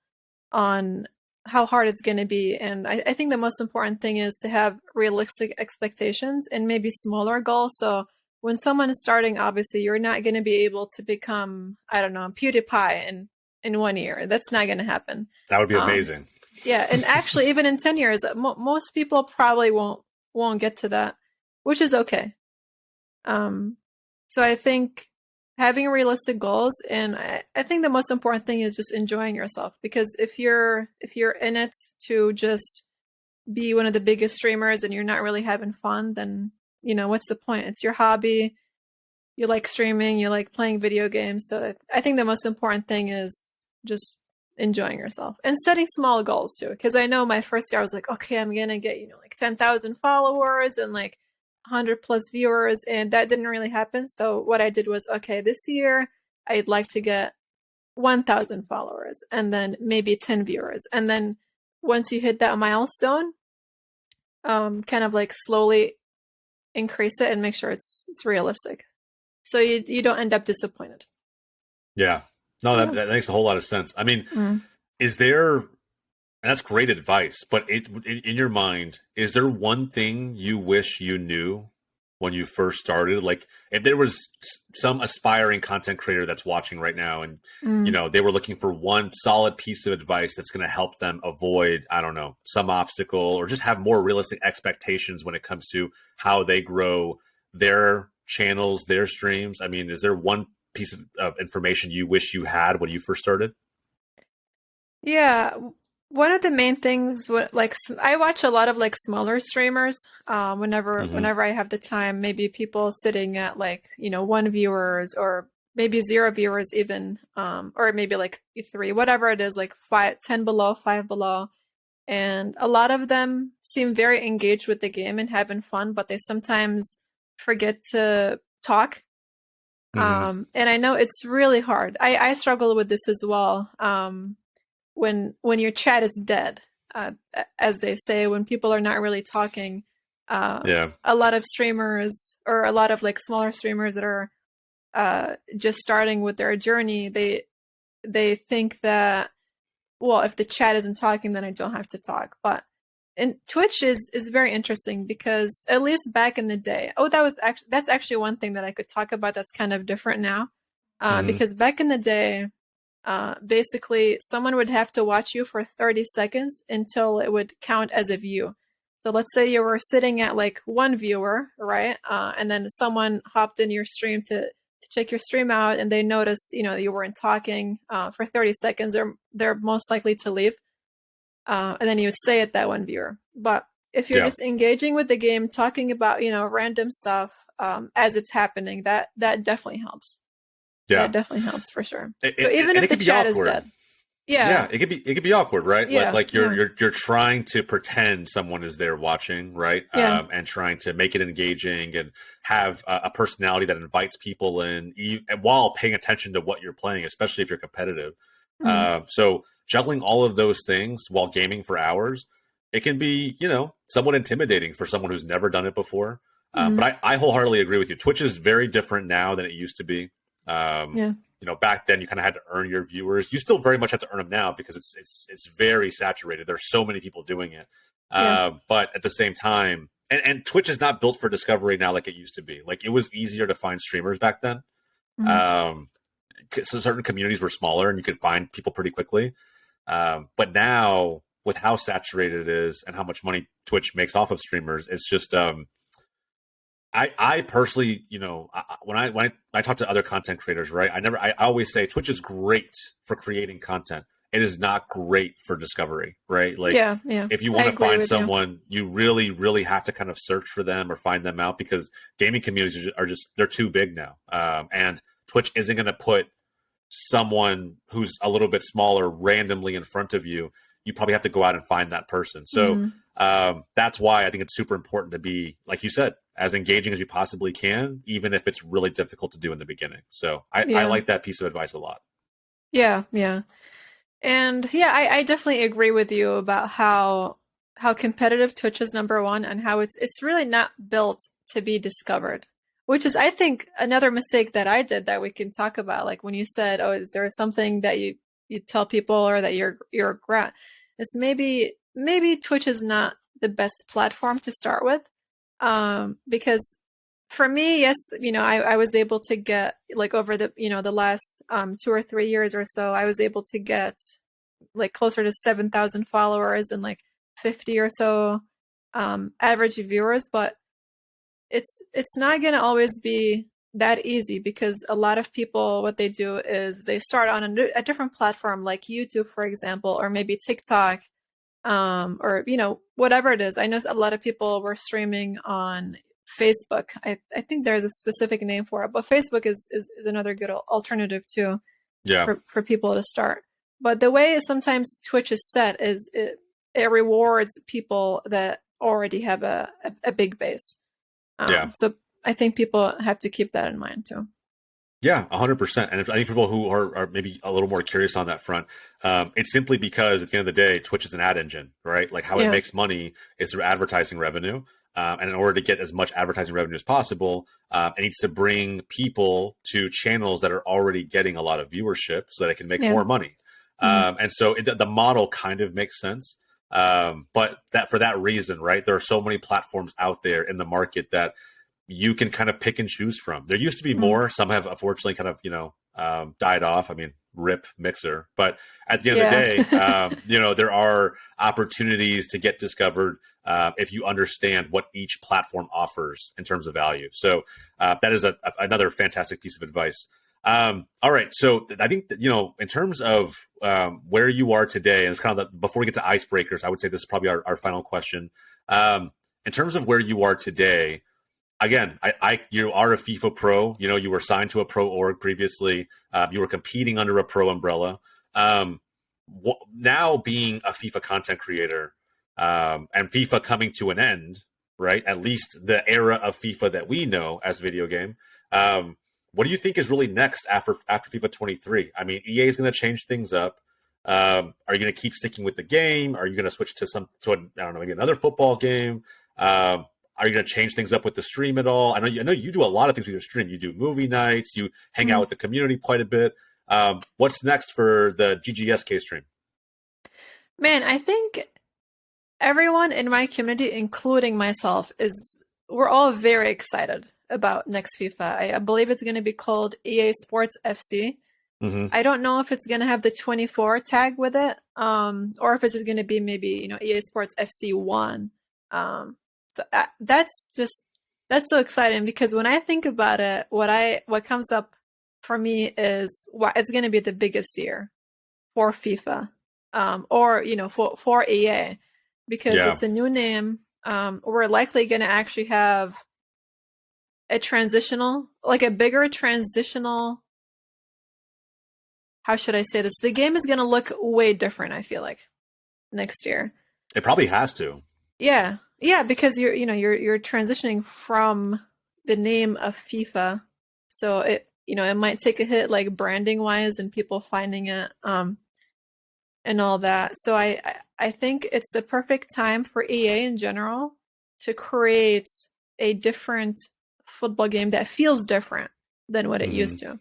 on how hard it's going to be. And I think the most important thing is to have realistic expectations and maybe smaller goals. So when someone is starting, obviously you're not going to be able to become, I don't know, PewDiePie in 1 year. That's not going to happen. That would be Um, amazing. yeah, and actually, even in 10 years, most people probably won't get to that, which is okay. Um, so I think having realistic goals, and I think the most important thing is just enjoying yourself, because if you're in it to just be one of the biggest streamers and you're not really having fun, then what's the point? It's your hobby. You like streaming, you like playing video games. So I think the most important thing is just enjoying yourself and setting small goals too. Because I know my first year I was like, okay, I'm gonna get like 10,000 followers and like 100 plus viewers, and that didn't really happen. So what I did was, okay, this year I'd like to get 1,000 followers and then maybe 10 viewers, and then once you hit that milestone, kind of like slowly increase it and make sure it's realistic, so you don't end up disappointed. Yeah. No, Yeah. that makes a whole lot of sense. I mean, Mm. is there, and that's great advice, but in your mind, is there one thing you wish you knew when you first started? Like, if there was some aspiring content creator that's watching right now and, Mm. they were looking for one solid piece of advice that's going to help them avoid, I don't know, some obstacle, or just have more realistic expectations when it comes to how they grow their channels, their streams. I mean, is there one piece of information you wish you had when you first started? Yeah, one of the main things, I watch a lot of like smaller streamers. Whenever Mm-hmm. whenever I have the time, maybe people sitting at like 1 viewers or maybe 0 viewers even, or maybe like 3, whatever it is, like 5, 10 below, 5 below, and a lot of them seem very engaged with the game and having fun, but they sometimes forget to talk. Mm-hmm. And I know it's really hard. I struggle with this as well. When your chat is dead, as they say, when people are not really talking. Yeah. A lot of streamers, or a lot of like smaller streamers that are just starting with their journey, they think that, well, if the chat isn't talking, then I don't have to talk. But and Twitch is very interesting because at least back in the day, that's actually one thing that I could talk about that's kind of different now, Mm-hmm. because back in the day, basically someone would have to watch you for 30 seconds until it would count as a view. So let's say you were sitting at like one viewer, right? And then someone hopped in your stream to check your stream out, and they noticed, you weren't talking for 30 seconds. They're most likely to leave, and then you would stay at that one viewer. But if you're just engaging with the game, talking about random stuff as it's happening, that definitely helps. Yeah, that definitely helps for sure. So even if the chat is dead. Yeah, it could be awkward, right? Yeah, like you're trying to pretend someone is there watching, right? Yeah. And trying to make it engaging and have a personality that invites people in, while paying attention to what you're playing, especially if you're competitive. So juggling all of those things while gaming for hours, it can be, somewhat intimidating for someone who's never done it before. But I wholeheartedly agree with you. Twitch is very different now than it used to be. Back then you kind of had to earn your viewers. You still very much have to earn them now because it's very saturated. There's so many people doing it. But at the same time, and Twitch is not built for discovery now like it used to be. Like, it was easier to find streamers back then. So certain communities were smaller and you could find people pretty quickly. But now, with how saturated it is and how much money Twitch makes off of streamers, it's just I personally, when I talk to other content creators, right, I always say Twitch is great for creating content. It is not great for discovery, right? Like, if you want to find someone, you really, really have to kind of search for them or find them out, because gaming communities they're too big now. And Twitch isn't going to put someone who's a little bit smaller randomly in front of you. You probably have to go out and find that person. So that's why I think it's super important to be, like you said, as engaging as you possibly can, even if it's really difficult to do in the beginning. So I like that piece of advice a lot. Yeah. And I definitely agree with you about how competitive Twitch is, number one, and how it's really not built to be discovered, which is, I think, another mistake that I did that we can talk about. Like when you said, oh, is there something that you tell people or that you're regret? It's maybe Twitch is not the best platform to start with. Because for me, yes, I was able to get, like, over the, the last 2 or 3 years or so, I was able to get like closer to 7,000 followers and like 50 or so average viewers. But it's not going to always be that easy, because a lot of people, what they do is they start on a different platform, like YouTube, for example, or maybe TikTok, or whatever it is. I know a lot of people were streaming on Facebook. I think there's a specific name for it, but Facebook is another good alternative too. For people to start. But the way sometimes Twitch is set is it rewards people that already have a big base. So I think people have to keep that in mind too. Yeah, 100%. And I think people who are maybe a little more curious on that front, it's simply because at the end of the day, Twitch is an ad engine, right? Like, how it makes money is through advertising revenue. And in order to get as much advertising revenue as possible, it needs to bring people to channels that are already getting a lot of viewership so that it can make more money. And so the model kind of makes sense. But for that reason, right, there are so many platforms out there in the market that you can kind of pick and choose from. There used to be more. Some have unfortunately kind of, died off. I mean, rip Mixer. But at the end of the day, there are opportunities to get discovered if you understand what each platform offers in terms of value. So that is another fantastic piece of advice. All right. So I think that, in terms of where you are today, and it's kind of before we get to icebreakers, I would say this is probably our final question. In terms of where you are today, again, you are a FIFA pro. You were signed to a pro org previously. You were competing under a pro umbrella. Now being a FIFA content creator, and FIFA coming to an end, right? At least the era of FIFA that we know as a video game. What do you think is really next after FIFA 23? I mean, EA is going to change things up. Are you going to keep sticking with the game? I don't know, maybe another football game? Are you going to change things up with the stream at all? I know you do a lot of things with your stream. You do movie nights. You hang out with the community quite a bit. What's next for the Ggsk stream? Man, I think everyone in my community, including myself, we're all very excited about next FIFA. I believe it's going to be called EA Sports FC. Mm-hmm. I don't know if it's going to have the 24 tag with it, or if it's just going to be maybe, EA Sports FC1. So that's so exciting because when I think about it, what comes up for me is it's going to be the biggest year for FIFA, or for EA, because Yeah. it's a new name. We're likely going to actually have a bigger transitional. How should I say this? The game is going to look way different, I feel like, next year. It probably has to. Yeah. Yeah, because you're transitioning from the name of FIFA. So it might take a hit like branding wise and people finding it and all that. So I think it's the perfect time for EA in general to create a different football game that feels different than what it used to.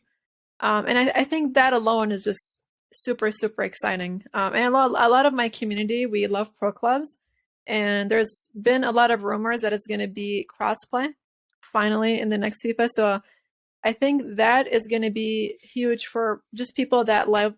And I think that alone is just super, super exciting. And a lot of my community, we love pro clubs. And there's been a lot of rumors that it's going to be crossplay finally in the next FIFA. So I think that is going to be huge for just people that love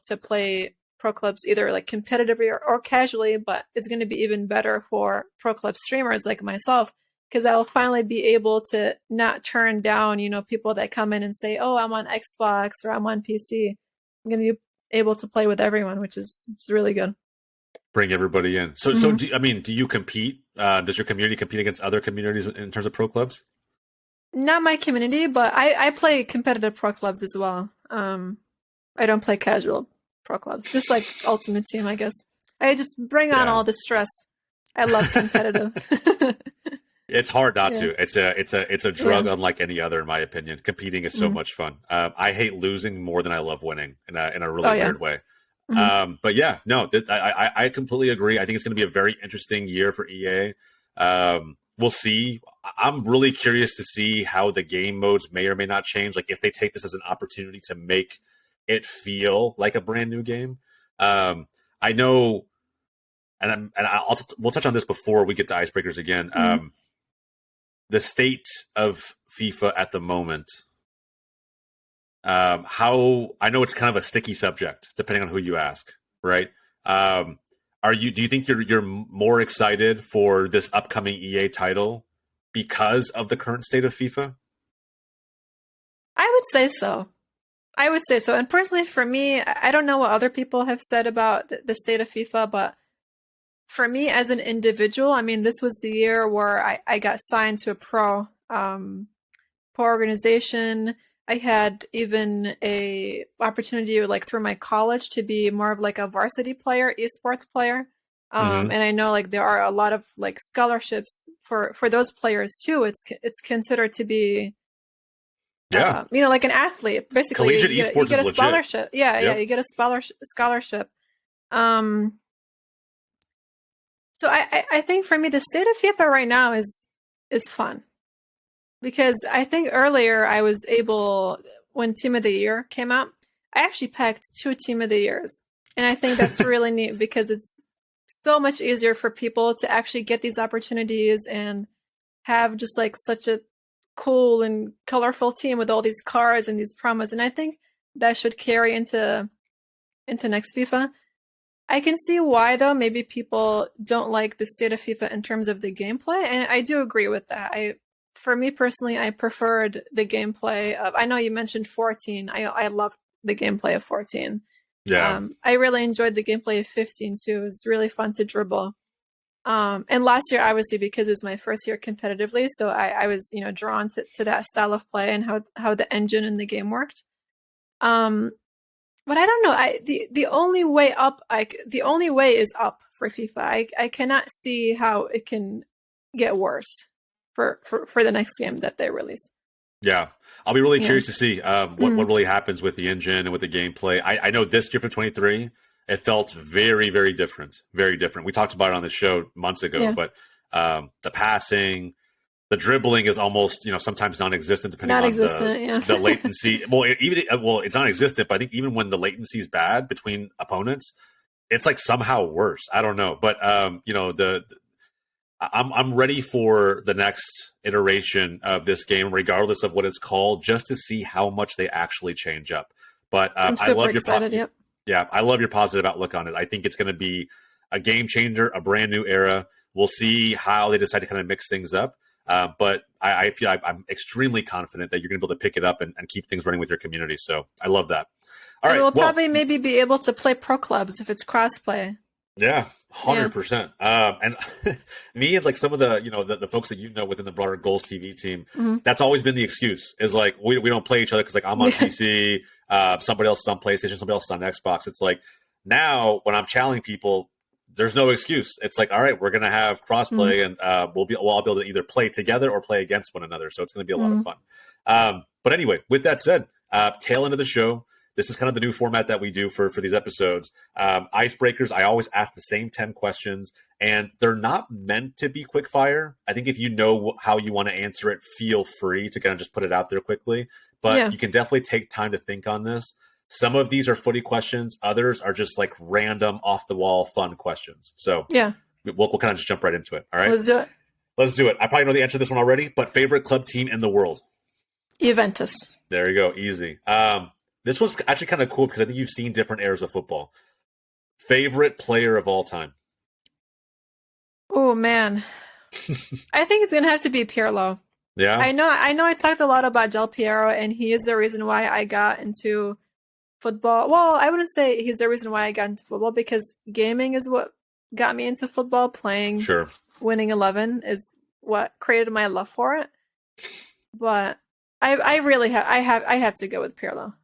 to play pro clubs, either like competitively or casually. But it's going to be even better for pro club streamers like myself, because I'll finally be able to not turn down, people that come in and say, "Oh, I'm on Xbox or I'm on PC." I'm going to be able to play with everyone, which is really good. Bring everybody in. So do you compete? Does your community compete against other communities in terms of pro clubs? Not my community, but I play competitive pro clubs as well. I don't play casual pro clubs, just like Ultimate Team, I guess. I just bring on all the stress. I love competitive. It's hard not to. It's a drug unlike any other, in my opinion. Competing is so much fun. I hate losing more than I love winning in a really weird way. But yeah, no, I completely agree. I think it's going to be a very interesting year for EA. We'll see. I'm really curious to see how the game modes may or may not change. Like if they take this as an opportunity to make it feel like a brand new game. I know, and we'll touch on this before we get to Icebreakers again. The state of FIFA at the moment. How I know it's kind of a sticky subject depending on who you ask, right? Do you think you're more excited for this upcoming EA title because of the current state of FIFA? I would say so. And personally for me, I don't know what other people have said about the state of FIFA, but for me as an individual, I mean, this was the year where I got signed to a pro organization. I had even a opportunity like through my college to be more of like a varsity player, esports player. And I know like there are a lot of like scholarships for those players too. It's considered to be like an athlete. Basically, collegiate esports you get a is scholarship. Legit. You get a scholarship. So I think for me the state of FIFA right now is fun. Because I think earlier I was able, when Team of the Year came out, I actually packed 2 Team of the Years. And I think that's really neat because it's so much easier for people to actually get these opportunities and have just like such a cool and colorful team with all these cards and these promos. And I think that should carry into next FIFA. I can see why, though, maybe people don't like the state of FIFA in terms of the gameplay. And I do agree with that. For me personally, I preferred the gameplay of, I know you mentioned 14. I love the gameplay of 14. Yeah. I really enjoyed the gameplay of 15 too. It was really fun to dribble. And last year, obviously, because it was my first year competitively, so I was, drawn to that style of play and how the engine in the game worked. But I don't know. The only way is up for FIFA. I cannot see how it can get worse for the next game that they release. Yeah, I'll be really curious to see what really happens with the engine and with the gameplay. I know this year for 23, it felt very, very different. Very different. We talked about it on the show months ago, but the passing, the dribbling is almost, sometimes non-existent depending on the latency. It's non-existent, but I think even when the latency is bad between opponents, it's like somehow worse. I don't know, but I'm ready for the next iteration of this game, regardless of what it's called, just to see how much they actually change up. But I'm I super love excited. Yep. yeah, I love your positive outlook on it. I think it's going to be a game changer, a brand new era. We'll see how they decide to kind of mix things up. But I feel I'm extremely confident that you're going to be able to pick it up and keep things running with your community. So I love that. All right, we'll probably maybe be able to play pro clubs if it's crossplay. Yeah, 100%. And me and like some of the, the folks that within the broader GOLZtv team, that's always been the excuse is like, we don't play each other because like I'm on PC, somebody else is on PlayStation, somebody else is on Xbox. It's like now when I'm challenging people, there's no excuse. It's like, all right, we're going to have crossplay and we'll all be able to either play together or play against one another. So it's going to be a lot of fun. But anyway, with that said, tail end of the show, this is kind of the new format that we do for these episodes. Icebreakers, I always ask the same 10 questions, and they're not meant to be quick fire. I think if you know how you want to answer it, feel free to kind of just put it out there quickly. But you can definitely take time to think on this. Some of these are footy questions. Others are just like random, off-the-wall, fun questions. So we'll kind of just jump right into it. All right? Let's do it. Let's do it. I probably know the answer to this one already, but favorite club team in the world? Juventus. There you go. Easy. This was actually kind of cool because I think you've seen different eras of football. Favorite player of all time? Oh, man. I think it's going to have to be Pirlo. Yeah? I know I talked a lot about Del Piero, and he is the reason why I got into football. Well, I wouldn't say he's the reason why I got into football, because gaming is what got me into football. Playing Winning 11 is what created my love for it. But I really have to go with Pirlo.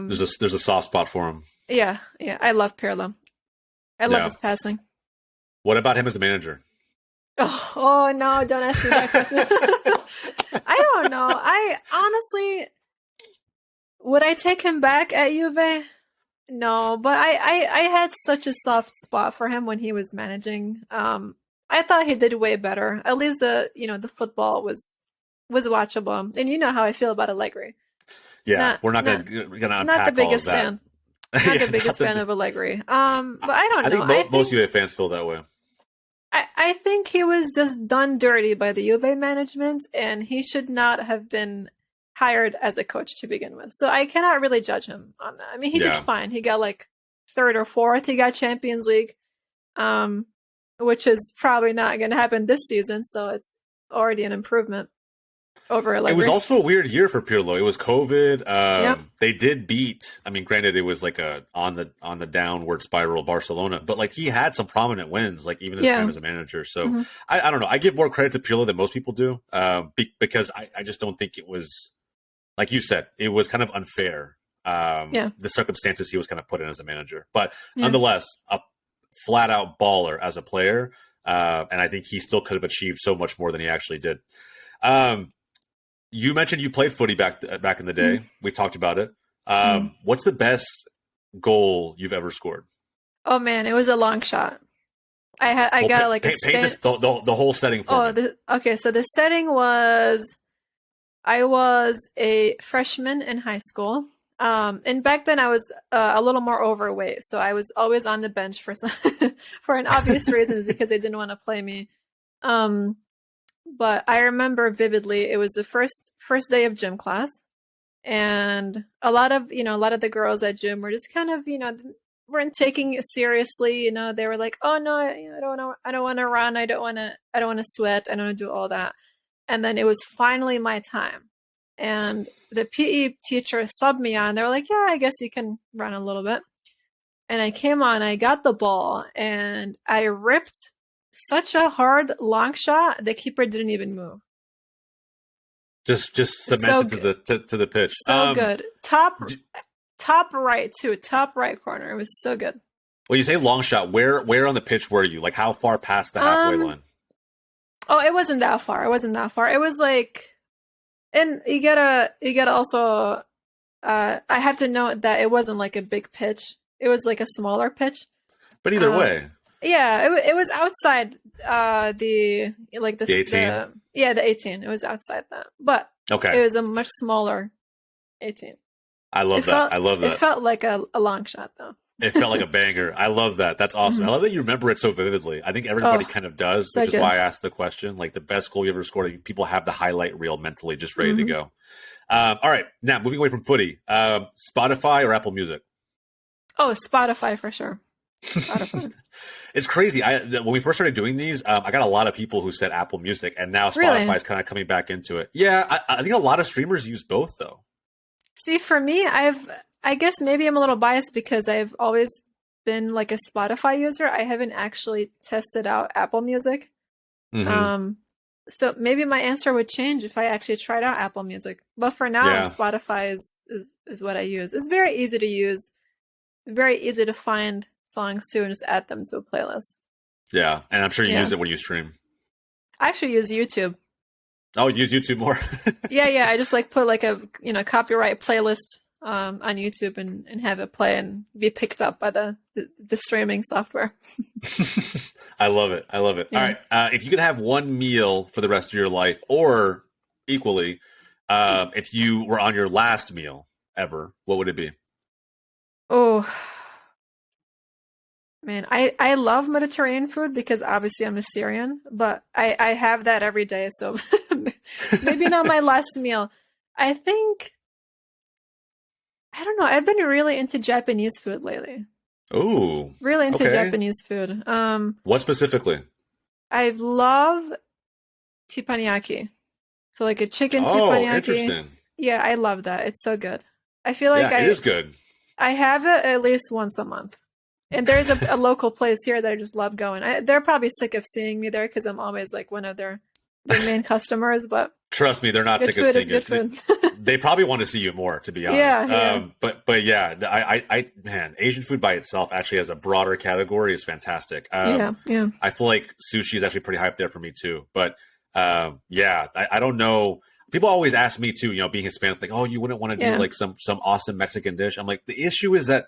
There's a soft spot for him. Yeah, I love Pirlo. I love his passing. What about him as a manager? Oh no, don't ask me that question. I don't know. I honestly, would I take him back at Juve? No, but I had such a soft spot for him when he was managing. I thought he did way better. At least the football was watchable, and you know how I feel about Allegri. Yeah, we're not gonna unpack not the biggest all of that. fan. Not the biggest fan of Allegri. But I don't know. I think most UA fans feel that way. I think he was just done dirty by the Juve management, and he should not have been hired as a coach to begin with. So I cannot really judge him on that. I mean, he did fine. He got like third or fourth. He got Champions League, which is probably not going to happen this season. So it's already an improvement over Allegri. It was also a weird year for Pirlo. It was COVID. They did beat. I mean, granted, it was like on the downward spiral Barcelona, but like he had some prominent wins, like even his time as a manager. So I don't know. I give more credit to Pirlo than most people do, because I just don't think it was, like you said, it was kind of unfair. The circumstances he was kind of put in as a manager, but nonetheless, a flat out baller as a player. And I think he still could have achieved so much more than he actually did. You mentioned you played footy back in the day. We talked about it. What's the best goal you've ever scored? Oh man, it was a long shot. I got like a paint this, the whole setting for me. Okay, so the setting was, I was a freshman in high school. And back then I was a little more overweight, so I was always on the bench for for an obvious reasons, because they didn't want to play me. But I remember vividly, it was the first day of gym class, and a lot of the girls at gym were just kind of, weren't taking it seriously. They were like, "Oh no, I don't want to run. I don't want to sweat. I don't want to do all that." And then it was finally my time, and the PE teacher subbed me on. They were like, "Yeah, I guess you can run a little bit." And I came on. I got the ball, and I ripped such a hard long shot, the keeper didn't even move. Just cemented to the pitch. So good. Top right too. Top right corner. It was so good. When you say long shot, where on the pitch were you? Like how far past the halfway line? Oh, it wasn't that far. It was like, and you gotta also. I have to note that it wasn't like a big pitch. It was like a smaller pitch. But either way. Yeah, it was outside the 18. The 18. It was outside that, but it was a much smaller 18. I love that. It felt like a long shot though. It felt like a banger. I love that. That's awesome. I love that you remember it so vividly. I think everybody kind of does, so which is good. why I asked the question. Like the best goal you ever scored, people have the highlight reel mentally just ready to go. All right. Now, moving away from footy, Spotify or Apple Music? Oh, Spotify for sure. Spotify. It's crazy. When we first started doing these, I got a lot of people who said Apple Music, and now Really? Spotify is kind of coming back into it. Yeah, I think a lot of streamers use both, though. See, for me, I guess maybe I'm a little biased because I've always been like a Spotify user. I haven't actually tested out Apple Music. So maybe my answer would change if I actually tried out Apple Music. But for now, Spotify is what I use. It's very easy to use, very easy to find songs too, and just add them to a playlist. Yeah, and I'm sure you use it when you stream. I actually use YouTube. Oh, you use YouTube more? Yeah. I just like put like a copyright playlist on YouTube and have it play and be picked up by the streaming software. I love it. All right. If you could have one meal for the rest of your life, or equally, if you were on your last meal ever, what would it be? Oh, man. I love Mediterranean food because obviously I'm a Syrian, but I have that every day. So maybe not my last meal. I think, I don't know. I've been really into Japanese food lately. Oh, really into Japanese food. What specifically? I love teppanyaki. So like a chicken teppanyaki. Interesting. Yeah, I love that. It's so good. I feel like it is good. I have it at least once a month. And there's a local place here that I just love going. They're probably sick of seeing me there because I'm always like one of their main customers. But trust me, they're not sick of seeing you. They probably want to see you more, to be honest. Yeah. But yeah, man, Asian food by itself actually as a broader category is fantastic. Yeah. I feel like sushi is actually pretty hyped there for me too. But yeah, I don't know. People always ask me too, being Hispanic, like, oh, you wouldn't want to do like some awesome Mexican dish. I'm like, the issue is that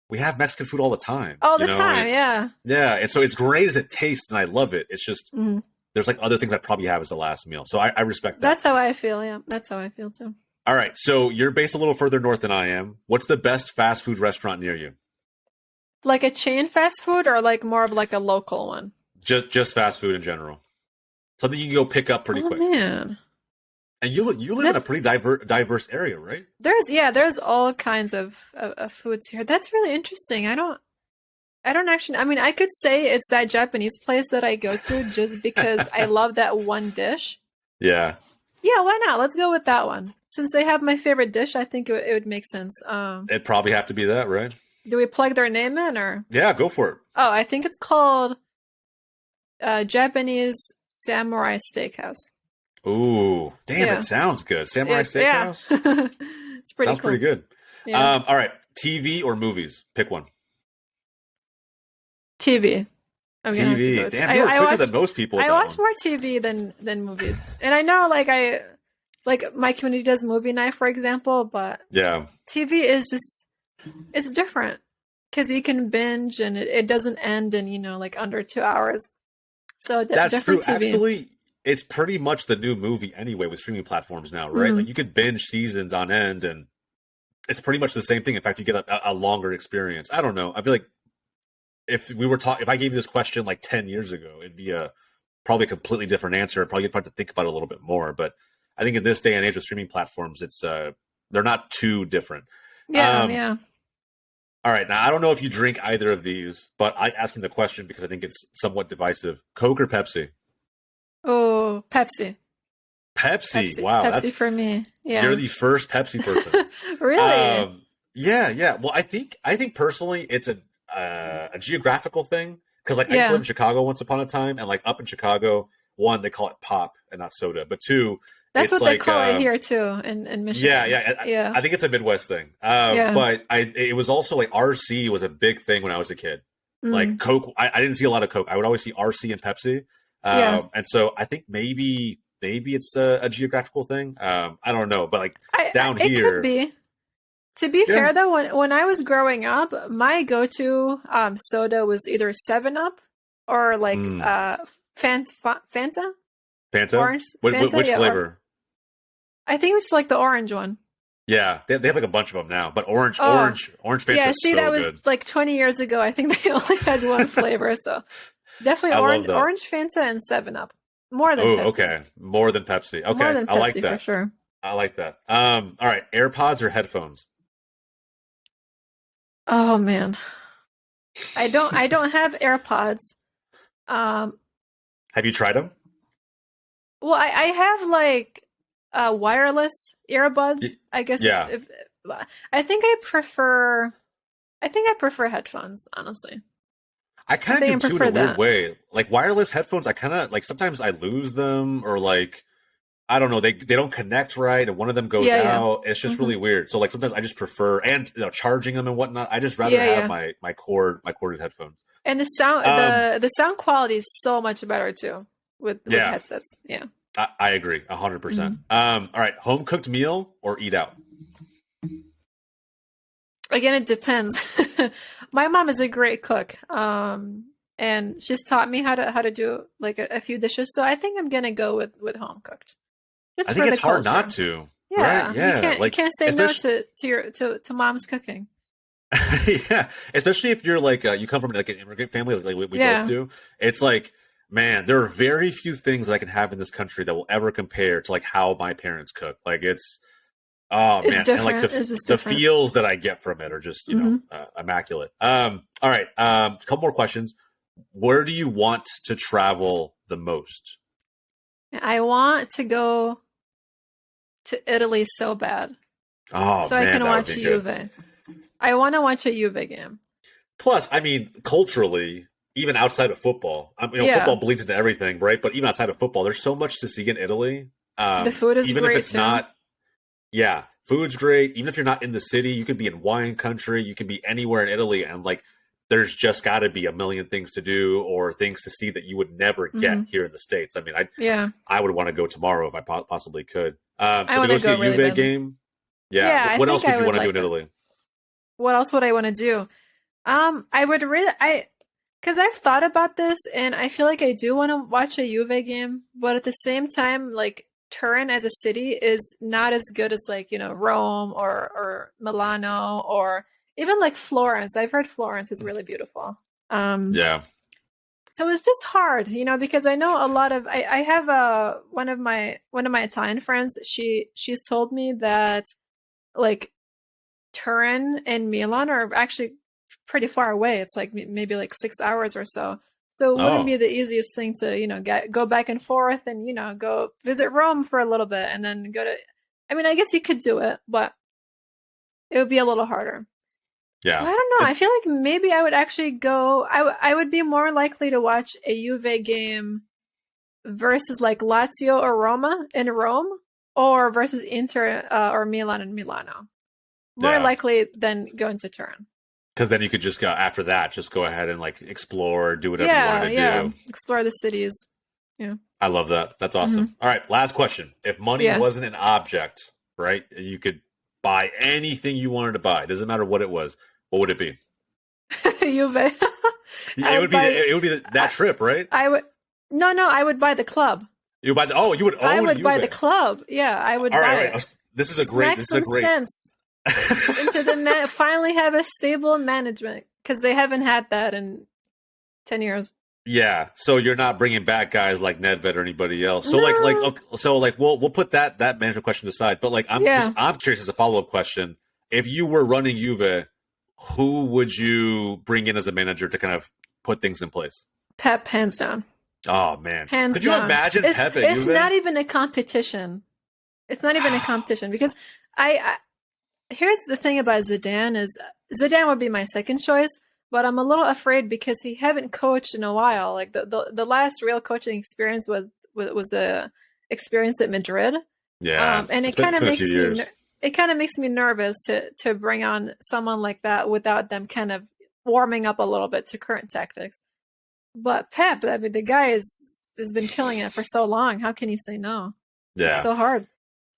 we have Mexican food all the time. All the time, yeah. And so it's great as it tastes, and I love it. It's just there's like other things I probably have as the last meal. So I respect that. That's how I feel. Yeah, that's how I feel too. All right, so you're based a little further north than I am. What's the best fast food restaurant near you? Like a chain fast food, or like more of like a local one? Just fast food in general. Something you can go pick up pretty quick. Man. And you live in a pretty diverse area, right? There's all kinds of foods here. That's really interesting. I don't actually. I mean, I could say it's that Japanese place that I go to just because I love that one dish. Yeah. Yeah, why not? Let's go with that one. Since they have my favorite dish, I think it would make sense. It'd probably have to be that, right? Do we plug their name in, or? Yeah, go for it. Oh, I think it's called Japanese Samurai Steakhouse. Ooh, damn! It sounds good. Samurai Steakhouse. Yeah. It's pretty. Sounds pretty good. Yeah. All right, TV or movies? Pick one. TV. TV. Damn, you're quicker than most people. I watch more TV than movies, and I know like my community does movie night, for example, but yeah, TV is just it's different because you can binge and it doesn't end in like under 2 hours. So that's true. TV. Actually, it's pretty much the new movie anyway with streaming platforms now, right? Like you could binge seasons on end, and it's pretty much the same thing. In fact, you get a longer experience. I don't know. I feel like if I gave you this question like 10 years ago, it'd be probably a completely different answer. I'd probably have to think about it a little bit more. But I think in this day and age with streaming platforms, it's they're not too different. Yeah. All right. Now, I don't know if you drink either of these, but I'm asking the question because I think it's somewhat divisive. Coke or Pepsi? Oh, Pepsi. Pepsi. Wow. Pepsi for me. Yeah. You're the first Pepsi person. Really? Yeah. Well, I think personally it's a geographical thing because I used to live in Chicago once upon a time, and like up in Chicago, one, they call it pop and not soda, but two, that's what they call it here too in Michigan. Yeah. I think it's a Midwest thing. But it was also like RC was a big thing when I was a kid. Like Coke, I didn't see a lot of Coke. I would always see RC and Pepsi. And so I think maybe it's a geographical thing. I don't know, but like down here, it could be. To be fair though, when I was growing up, my go-to soda was either 7-Up or like Fanta. Fanta? Orange. Which Fanta? flavor? I think it was like the orange one. Yeah, they have like a bunch of them now, but Oh, orange Fanta yeah. is See, that so was good. like 20 years ago. I think they only had one flavor. So definitely I love that. orange Fanta and 7 Up. More than Oh, Pepsi. okay. More than Pepsi. More Okay, than I like Pepsi for that. sure. I like that. All right. AirPods or headphones? Oh man. I don't have AirPods. Um, Have you tried them? well, I have like wireless earbuds. I guess Yeah, I think I prefer headphones, honestly. I I kind of think do I too in a prefer weird that. way. Like wireless headphones, I kind of like sometimes I lose them or like I don't know, they don't connect right and one of them goes Yeah, yeah. out. It's just hmm really weird. So like sometimes I just prefer and charging them and whatnot. I just rather Yeah, have yeah. my corded headphones. And Um, the sound quality is so much better too with yeah, headsets. Yeah. I agree 100%. hmm All right, home cooked meal or eat out? Again, it depends. My mom is a great cook. And she's taught me how to do like a few dishes. So I think I'm gonna go with home cooked. I Just think for the it's hard not culture. to, right? Yeah. You Yeah, can't you like can't say no especially to mom's cooking. yeah, especially if you're like you come from like an immigrant family, like we both Yeah. do. It's like, man, there are very few things that I can have in this country that will ever compare to like how my parents cook. Like it's, oh It's man, and like different. It's just the different. feels that I get from it are just hmm immaculate. All right, a couple more questions. Where do you want to travel the most? I want to go to Italy so bad. Oh So I man, can that would watch be good. Juve. I want to watch a Juve game. Plus, I mean, culturally, even outside of football, football Yeah. bleeds into everything, right? But even outside of football, there's so much to see in Italy. The food is Even if great it's too. not, yeah, food's great. Even if you're not in the city, you could be in wine country, you could be anywhere in Italy, and like, there's just got to be a million things to do or things to see that you would never get hmm here in the States. I mean, Yeah. I would want to go tomorrow if I possibly could. I So to want go to see go a really Juve badly. game, yeah. Yeah, I What think else would I you would want to do like in that. Italy? What else would I want to do? I would really because I've thought about this and I feel like I do want to watch a Juve game, but at the same time, like Turin as a city is not as good as like, Rome or Milano or even like Florence. I've heard Florence is really beautiful. Um, Yeah. so it's just hard, because I know a lot of I have one of my Italian friends, she's told me that like Turin and Milan are actually pretty far away. It's like maybe like 6 hours or so. So it wouldn't be Oh, the easiest thing to, go back and forth and, go visit Rome for a little bit and then go to. I mean, I guess you could do it, but it would be a little harder. So yeah. I don't know. I It's feel like maybe I would actually go. I would be more likely to watch a Juve game versus like Lazio or Roma in Rome, or versus Inter or Milan in Milano. More yeah. likely than going to Turin. Because then you could just go after that, just go ahead and like explore, do whatever you Yeah, wanted to yeah. do. Explore the cities. Yeah. I love that. That's hmm awesome. All right, last question. If money Yeah. wasn't an object, right, you could buy anything you wanted to buy. Doesn't matter what it was. What would it be? Juve. I It would would be buy. that I, trip, right? I would. No, no. I would buy the club. You buy you would I own would buy the Juve. club. Yeah, I would All right, buy all it. right. Smack This is a some great. sense into the finally have a stable management because they haven't had that in 10 years. Yeah, so you're not bringing back guys like Nedved or anybody else. So No. okay, so like we'll put that management question aside. But like Yeah. I'm curious as a follow up question. If you were running Juve, who would you bring in as a manager to kind of put things in place? Pep, hands down. Oh man, Hands could you down. imagine It's Pep at it's Juve? not even a competition. It's not even a competition because I here's the thing about Zidane is Zidane would be my second choice, but I'm a little afraid because he haven't coached in a while. Like the last real coaching experience was the experience at Madrid, Yeah, and it's been a few years. it kind of makes me nervous to bring on someone like that without them kind of warming up a little bit to current tactics. But Pep, I mean, the guy has been killing it for so long. How can you say no? It's Yeah, so hard.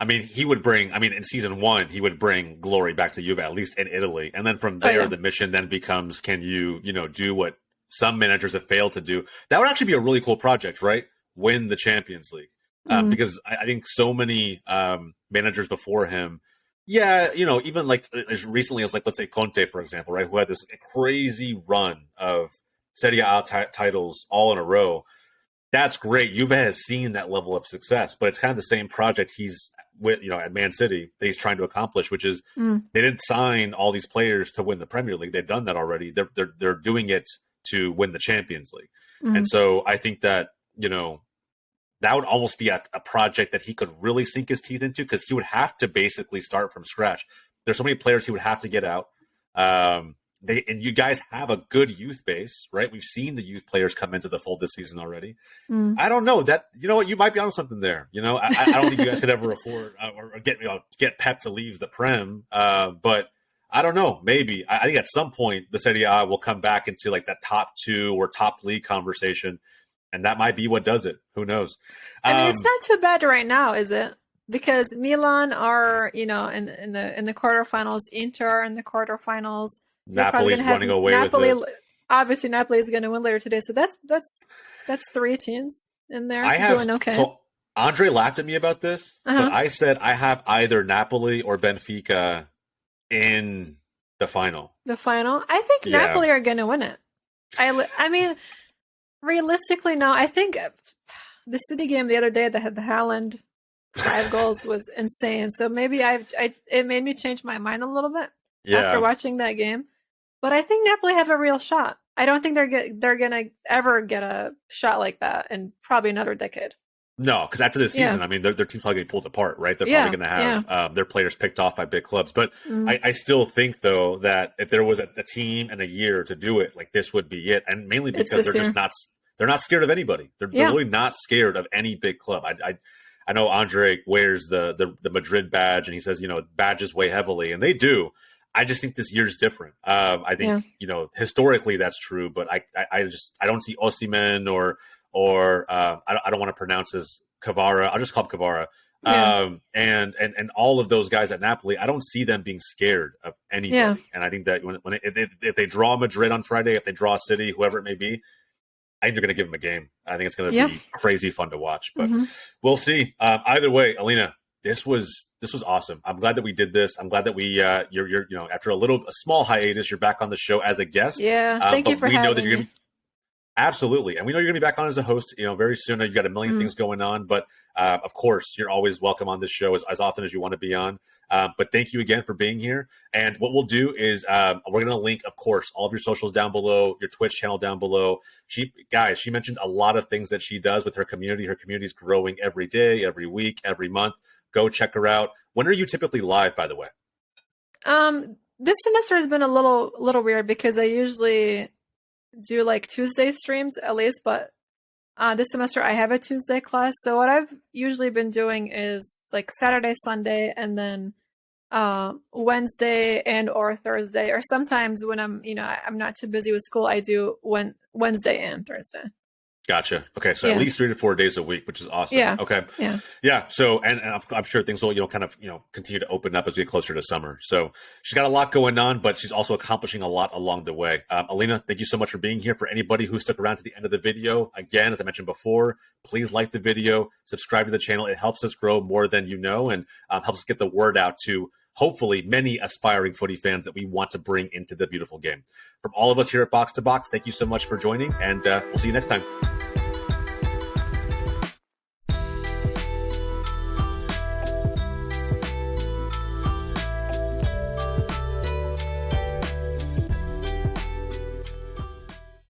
I mean he would bring. I mean in season one he would bring glory back to Juve at least in Italy, and then from Oh there yeah. the mission then becomes can you do what some managers have failed to do. That would actually be a really cool project, right? Win the Champions League. Mm, Because I think so many managers before him Yeah, even like as recently as like let's say Conte, for example, right, who had this crazy run of Serie A titles all in a row. That's great. Juve has seen that level of success, but it's kind of the same project he's with, at Man City that he's trying to accomplish, which is they didn't sign all these players to win the Premier League. They've done that already. They're doing it to win the Champions League, and so I think that that would almost be a project that he could really sink his teeth into because he would have to basically start from scratch. There's so many players he would have to get out. And you guys have a good youth base, right? We've seen the youth players come into the fold this season already. I don't know that, what, you might be on something there. I don't think you guys could ever afford or get Pep to leave the Prem. But I don't know, maybe. I think at some point the Serie A will come back into like that top 2 or top league conversation. And that might be what does it. Who knows? I mean, it's not too bad right now, is it? Because Milan are, in the quarterfinals, Inter are in the quarterfinals. Napoli's running away with it. Obviously, Napoli is going to win later today, so that's 3 teams in there doing okay. So Andre laughed at me about this, but I said I have either Napoli or Benfica in the final. The final, I think Napoli are going to win it. I mean, realistically, no. I think the City game the other day that had the Haaland 5 goals was insane. So maybe it made me change my mind a little bit after watching that game. But I think Napoli have a real shot. I don't think they're gonna ever get a shot like that in probably another decade. No, because after this season, I mean, their team's probably going to be pulled apart, right? They're probably going to have their players picked off by big clubs. But I still think, though, that if there was a team and a year to do it, like this would be it. And mainly because they're not scared of anybody. They're really not scared of any big club. I know Andre wears the Madrid badge, and he says, badges weigh heavily, and they do. I just think this year's different. I think, historically that's true, but I don't see Osimhen or I don't want to pronounce his Kvara. I'll just call him Kvara. And all of those guys at Napoli, I don't see them being scared of anybody. Yeah. And I think that if they draw Madrid on Friday, if they draw City, whoever it may be, I think they're going to give them a game. I think it's going to be crazy fun to watch, but we'll see. Either way, Alina, this was awesome. I'm glad that we did this. I'm glad that we you're after a small hiatus, you're back on the show as a guest. Yeah, thank you for having me. Absolutely. And we know you're going to be back on as a host, very soon. You've got a million things going on, but of course, you're always welcome on this show as often as you want to be on. But thank you again for being here. And what we'll do is we're going to link, of course, all of your socials down below, your Twitch channel down below. She mentioned a lot of things that she does with her community. Her community is growing every day, every week, every month. Go check her out. When are you typically live, by the way? This semester has been a little weird because I usually do like Tuesday streams at least, but this semester I have a Tuesday class. So what I've usually been doing is like Saturday, Sunday, and then Wednesday and or Thursday, or sometimes when I'm not too busy with school, I do Wednesday and Thursday. Gotcha. Okay, so at least 3 to 4 days a week, which is awesome. Yeah. Okay. Yeah. So, and I'm sure things will, continue to open up as we get closer to summer. So she's got a lot going on, but she's also accomplishing a lot along the way. Alina, thank you so much for being here. For anybody who stuck around to the end of the video, again, as I mentioned before, please like the video, subscribe to the channel. It helps us grow more than you know, and helps us get the word out to hopefully many aspiring footy fans that we want to bring into the beautiful game. From all of us here at Box to Box, thank you so much for joining, and we'll see you next time.